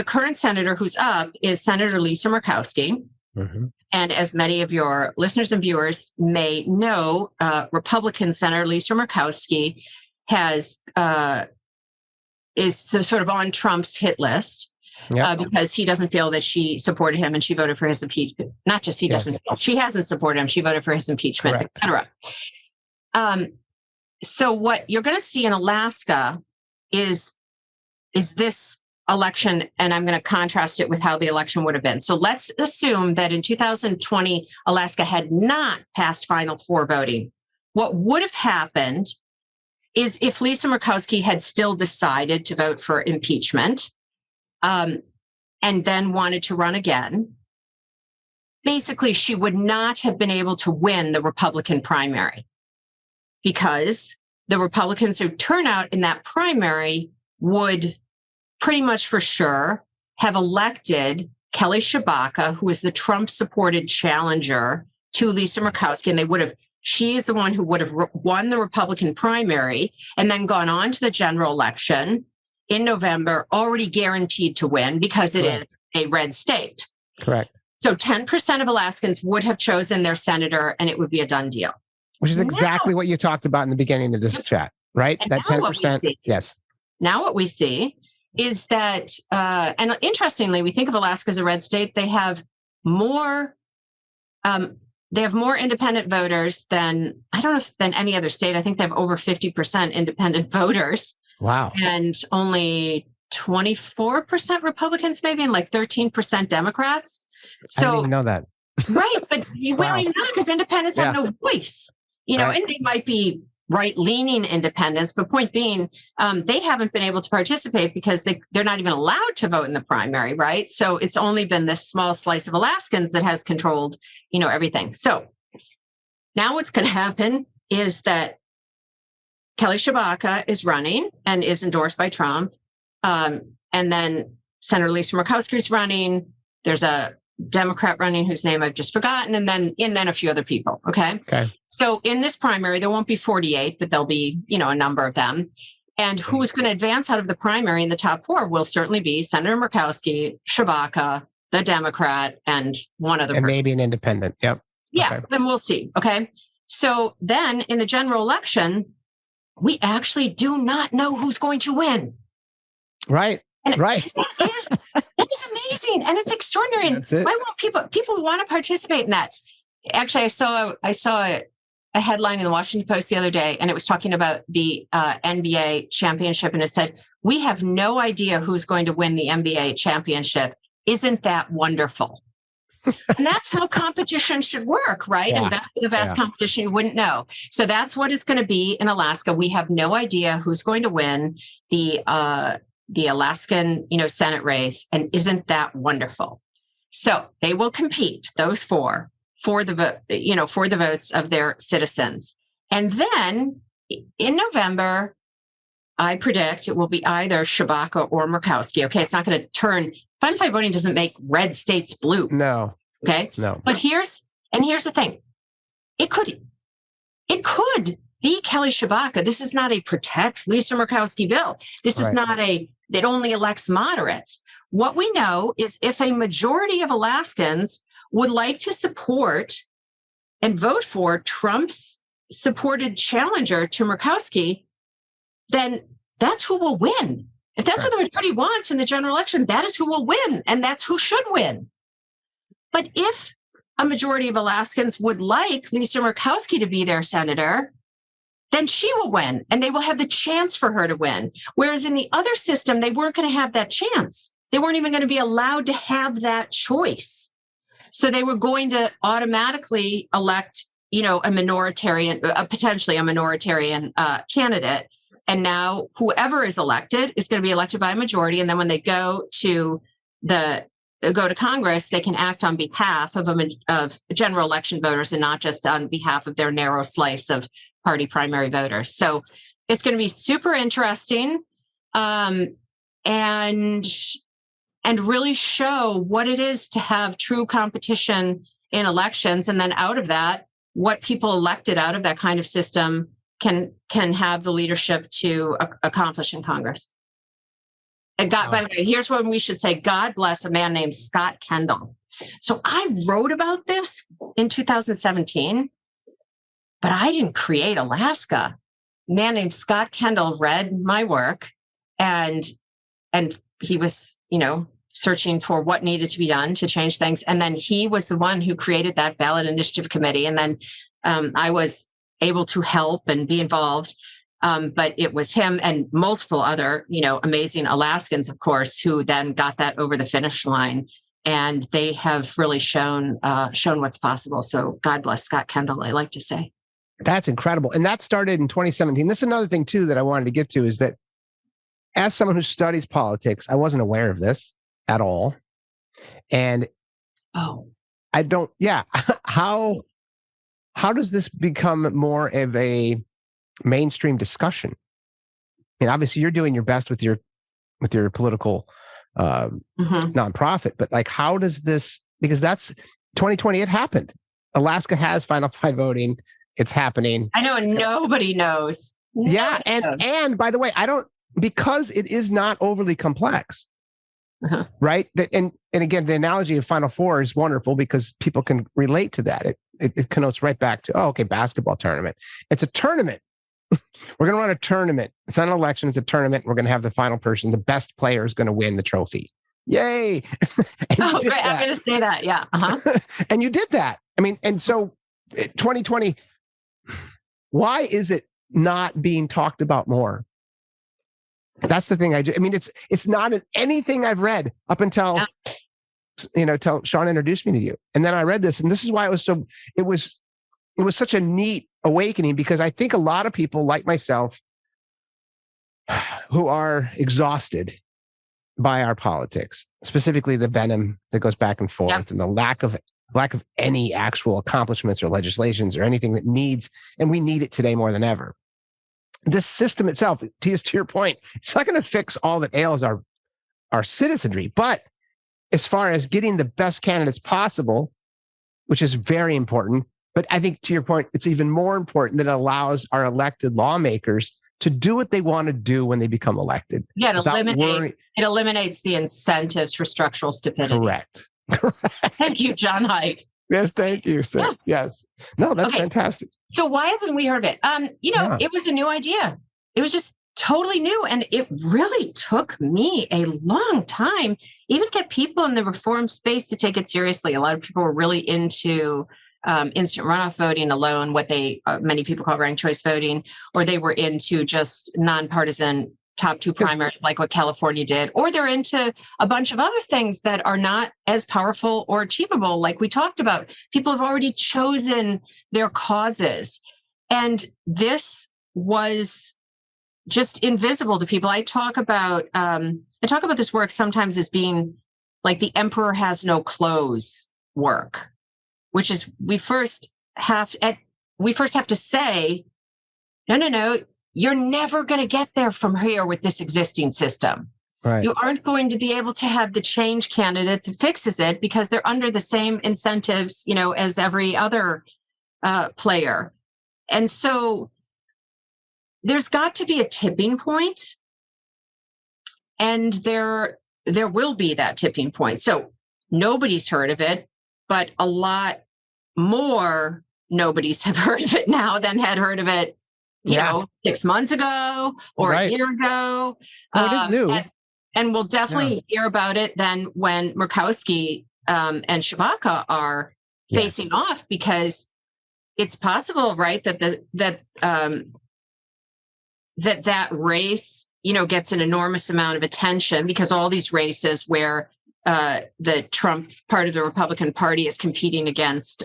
current senator who's up is Senator Lisa Murkowski. Mm-hmm. And as many of your listeners and viewers may know, Republican Senator Lisa Murkowski is sort of on Trump's hit list. Because he doesn't feel that she supported him and she voted for his impeachment. Not just he doesn't feel, she hasn't supported him. She voted for his impeachment, et cetera. So what you're going to see in Alaska is this election, and I'm going to contrast it with how the election would have been. So let's assume that in 2020, Alaska had not passed Final Four voting. What would have happened is if Lisa Murkowski had still decided to vote for impeachment, and then wanted to run again, basically she would not have been able to win the Republican primary because the Republicans who turn out in that primary would pretty much for sure have elected Kelly Tshibaka, who is the Trump-supported challenger to Lisa Murkowski, and she is the one who would have won the Republican primary and then gone on to the general election in November, already guaranteed to win because it is a red state. Correct. So 10% of Alaskans would have chosen their senator and it would be a done deal. Which is exactly what you talked about in the beginning of this chat, right? And that 10%. Yes. Now what we see is that, and interestingly, we think of Alaska as a red state. They have more independent voters than any other state. I think they have over 50% independent voters. Wow. And only 24% Republicans, maybe, and like 13% Democrats. So, I didn't even know that. Right. But we don't even know because independents have no voice, and they might be right-leaning independents. But point being, they haven't been able to participate because they're not even allowed to vote in the primary. Right. So it's only been this small slice of Alaskans that has controlled, everything. So now what's going to happen is that Kelly Tshibaka is running and is endorsed by Trump. And then Senator Lisa Murkowski is running. There's a Democrat running whose name I've just forgotten. And then a few other people. Okay. So in this primary, there won't be 48, but there'll be, a number of them. And who's going to advance out of the primary in the top four will certainly be Senator Murkowski, Tshibaka, the Democrat, and one other person. Maybe an independent. Yep. Yeah. Then we'll see. Okay. So then in the general election, we actually do not know who's going to win. Right. It is amazing. And it's extraordinary. And why won't people want to participate in that? Actually, I saw a headline in the Washington Post the other day, and it was talking about the NBA championship. And it said, we have no idea who's going to win the NBA championship. Isn't that wonderful? And that's how competition should work, right? Yeah. Invest in the best competition, you wouldn't know. So that's what it's going to be in Alaska. We have no idea who's going to win the Alaskan, Senate race. And isn't that wonderful? So they will compete, those four, for the vote, for the votes of their citizens. And then in November, I predict it will be either Shabaka or Murkowski. Okay, it's not going to turn. Final five voting doesn't make red states blue. No. Okay. No. But here's the thing. It could be Kelly Shabaka. This is not a protect Lisa Murkowski bill. This is not that only elects moderates. What we know is if a majority of Alaskans would like to support and vote for Trump's supported challenger to Murkowski, then that's who will win. If that's what the majority wants in the general election, that is who will win, and that's who should win. But if a majority of Alaskans would like Lisa Murkowski to be their senator, then she will win, and they will have the chance for her to win. Whereas in the other system, they weren't going to have that chance. They weren't even going to be allowed to have that choice. So they were going to automatically elect, potentially a minoritarian candidate. And now whoever is elected is going to be elected by a majority. And then when they go to Congress, they can act on behalf of general election voters and not just on behalf of their narrow slice of party primary voters. So it's going to be super interesting, and really show what it is to have true competition in elections. And then out of that, what people elected out of that kind of system can have the leadership to accomplish in Congress. And by the way, here's when we should say, God bless a man named Scott Kendall. So I wrote about this in 2017, but I didn't create Alaska. A man named Scott Kendall read my work, and he was, searching for what needed to be done to change things. And then he was the one who created that ballot initiative committee. And then I was able to help and be involved. But it was him and multiple other, amazing Alaskans, of course, who then got that over the finish line. And they have really shown what's possible. So God bless Scott Kendall, I like to say. That's incredible. And that started in 2017. This is another thing, too, that I wanted to get to is that as someone who studies politics, I wasn't aware of this at all. And I don't, how does this become more of a mainstream discussion? And obviously you're doing your best with your political nonprofit, but like, how does this, because that's 2020, it happened. Alaska has final five voting. It's happening. I know, and nobody knows. Yeah. And by the way, because it is not overly complex, right? And again, the analogy of Final Four is wonderful because people can relate to that. It connotes right back to, basketball tournament. It's a tournament. We're going to run a tournament. It's not an election. It's a tournament. We're going to have the final person. The best player is going to win the trophy. Yay. I'm going to say that. Yeah. And you did that. I mean, and so 2020, why is it not being talked about more? That's the thing it's not in anything I've read up until, till Sean introduced me to you. And then I read this, and this is why it was such a neat awakening, because I think a lot of people like myself who are exhausted by our politics, specifically the venom that goes back and forth and the lack of any actual accomplishments or legislations or anything that needs, and we need it today more than ever. This system itself, to your point, it's not going to fix all that ails our citizenry. But as far as getting the best candidates possible, which is very important, but I think to your point, it's even more important that it allows our elected lawmakers to do what they want to do when they become elected. Yeah, it eliminates the incentives for structural stupidity. Correct. Thank you, John Haidt. Yes, thank you, sir. Yeah. Yes. No, that's fantastic. So why haven't we heard of it? It was a new idea. It was just totally new. And it really took me a long time, even get people in the reform space to take it seriously. A lot of people were really into instant runoff voting alone, what many people call ranked choice voting, or they were into just nonpartisan top two primaries, like what California did, or they're into a bunch of other things that are not as powerful or achievable, like we talked about. People have already chosen their causes. And this was just invisible to people. I talk about this work sometimes as being like the emperor has no clothes work, which is we first have to say, no, you're never going to get there from here with this existing system. Right. You aren't going to be able to have the change candidate that fixes it because they're under the same incentives, as every other player. And so there's got to be a tipping point, and there will be that tipping point. So nobody's heard of it, but a lot more nobodies have heard of it now than had heard of it, 6 months ago or a year ago. Oh, it is new. And we'll definitely hear about it then when Murkowski and Shabaka are facing off, because it's possible, right, that race, gets an enormous amount of attention, because all these races where the Trump part of the Republican Party is competing against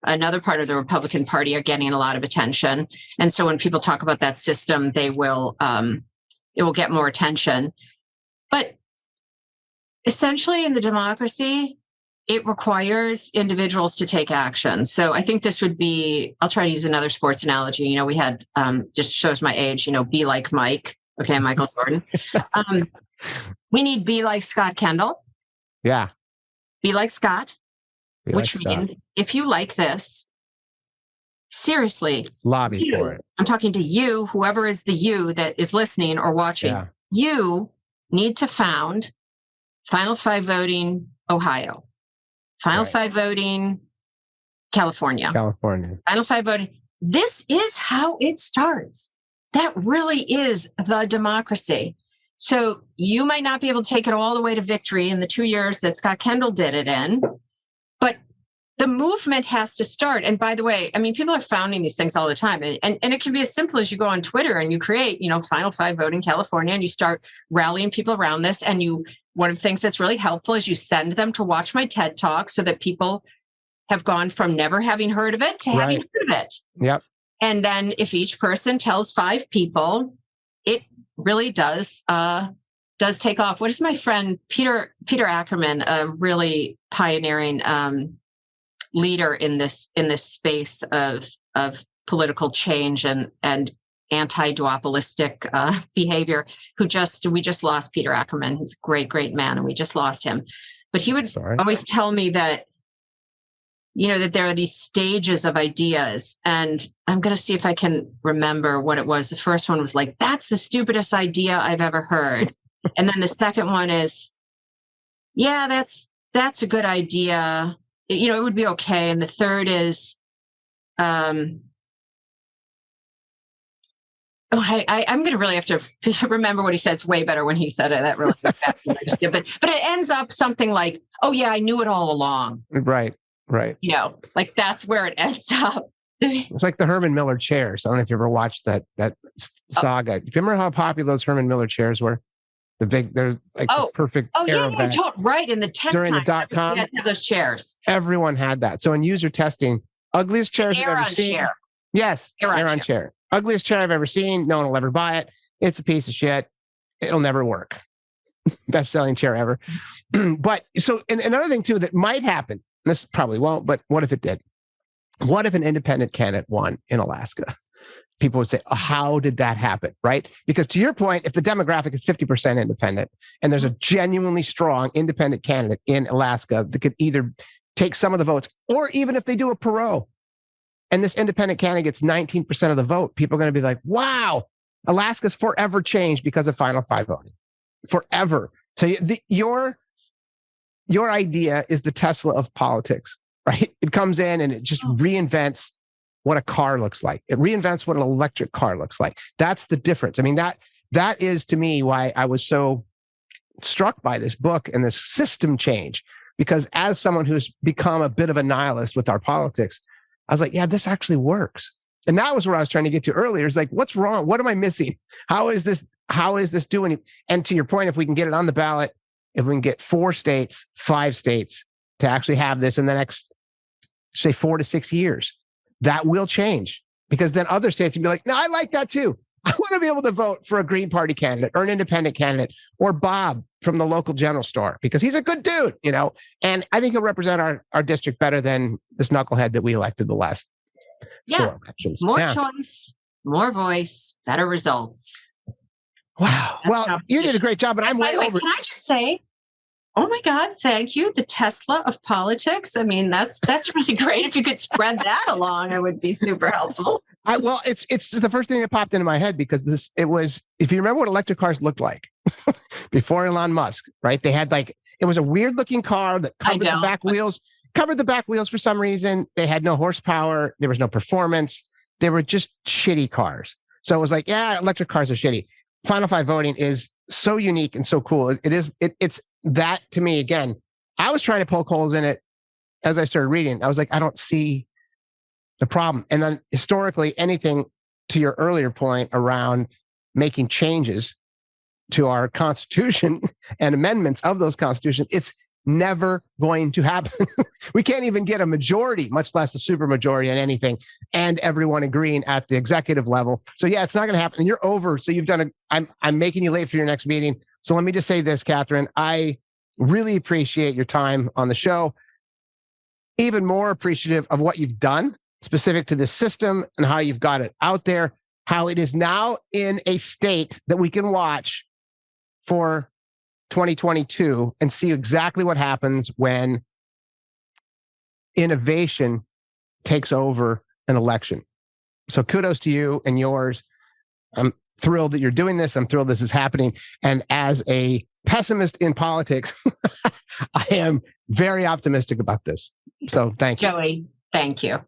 another part of the Republican Party are getting a lot of attention. And so when people talk about that system, it will get more attention. But essentially in the democracy, it requires individuals to take action. So I think this would be, I'll try to use another sports analogy. We had, just shows my age, be like Mike. Okay, Michael Jordan. We need be like Scott Kendall. Yeah. Be like Scott, which means if you like this, seriously, lobby for it. I'm talking to you, whoever is the you that is listening or watching. Yeah. You need to found Final Five voting Ohio, Final Five voting California. Final Five voting. This is how it starts. That really is the democracy. So you might not be able to take it all the way to victory in the 2 years that Scott Kendall did it in, but the movement has to start. And by the way, people are founding these things all the time. And it can be as simple as you go on Twitter and you create, Final Five voting California, and you start rallying people around this. And one of the things that's really helpful is you send them to watch my TED Talk so that people have gone from never having heard of it to having heard of it. Yep. And then if each person tells 5 people, it really does take off. What is my friend Peter Ackerman, a really pioneering leader in this space of political change and anti-duopolistic behavior, we just lost Peter Ackerman. He's a great man, and we just lost him. But he would always tell me that, that there are these stages of ideas, and I'm going to see if I can remember what it was. The first one was like, that's the stupidest idea I've ever heard. And then the second one is, yeah, that's a good idea. It would be okay. And the third is, I'm going to really have to remember what he said. It's way better when he said it. That really was bad when I just did. But it ends up something like, oh yeah, I knew it all along. Right. Like that's where it ends up. It's like the Herman Miller chairs. I don't know if you ever watched that saga. Do you remember how popular those Herman Miller chairs were? They're like the perfect aerobatic. Right. In the tech during the .com, had those chairs. Everyone had that. So in user testing, ugliest chairs I've ever seen. Chair. Yes, Aeron chair. Ugliest chair I've ever seen. No one will ever buy it. It's a piece of shit. It'll never work. Best selling chair ever. But so, and another thing too that might happen. This probably won't, but what if it did? What if an independent candidate won in Alaska? People would say, oh, how did that happen? Right? Because to your point, if the demographic is 50% independent and there's a genuinely strong independent candidate in Alaska that could either take some of the votes, or even if they do a Perot and this independent candidate gets 19% of the vote, people are going to be like, wow, Alaska's forever changed because of Final Five voting. Forever. So your idea is the Tesla of politics, right? It comes in and it just reinvents what a car looks like. It reinvents what an electric car looks like. That's the difference. That is to me why I was so struck by this book and this system change, because as someone who's become a bit of a nihilist with our politics, I was like, yeah, this actually works. And that was where I was trying to get to earlier. It's like, what's wrong? What am I missing? How is this doing? And to your point, if we can get it on the ballot, if we can get 4 states, 5 states to actually have this in the next, say, 4 to 6 years, that will change, because then other states will be like, no, I like that too. I want to be able to vote for a Green Party candidate or an independent candidate or Bob from the local general store because he's a good dude, and I think he'll represent our district better than this knucklehead that we elected the last 4 elections. More choice, more voice, better results. Wow. Well, you did a great job, but I'm way over. Can I just say, oh my God, thank you. The Tesla of politics. I mean, that's really great. If you could spread that along, it would be super helpful. It's the first thing that popped into my head because it was, if you remember what electric cars looked like before Elon Musk, right? They had it was a weird looking car that covered the back wheels for some reason. They had no horsepower. There was no performance. They were just shitty cars. So it was like, yeah, electric cars are shitty. Final Five voting is so unique and so cool. It's that to me, again, I was trying to poke holes in it as I started reading. I was like, I don't see the problem. And then historically, anything to your earlier point around making changes to our Constitution and amendments of those constitutions, it's never going to happen. We can't even get a majority, much less a supermajority on anything, and everyone agreeing at the executive level. So yeah, it's not going to happen. And you're over. So you've done I'm making you late for your next meeting. So let me just say this, Katherine, I really appreciate your time on the show. Even more appreciative of what you've done specific to this system and how you've got it out there, how it is now in a state that we can watch for 2022 and see exactly what happens when innovation takes over an election. So kudos to you and yours. I'm thrilled that you're doing this. I'm thrilled this is happening. And as a pessimist in politics, I am very optimistic about this. So thank you. Joey, thank you.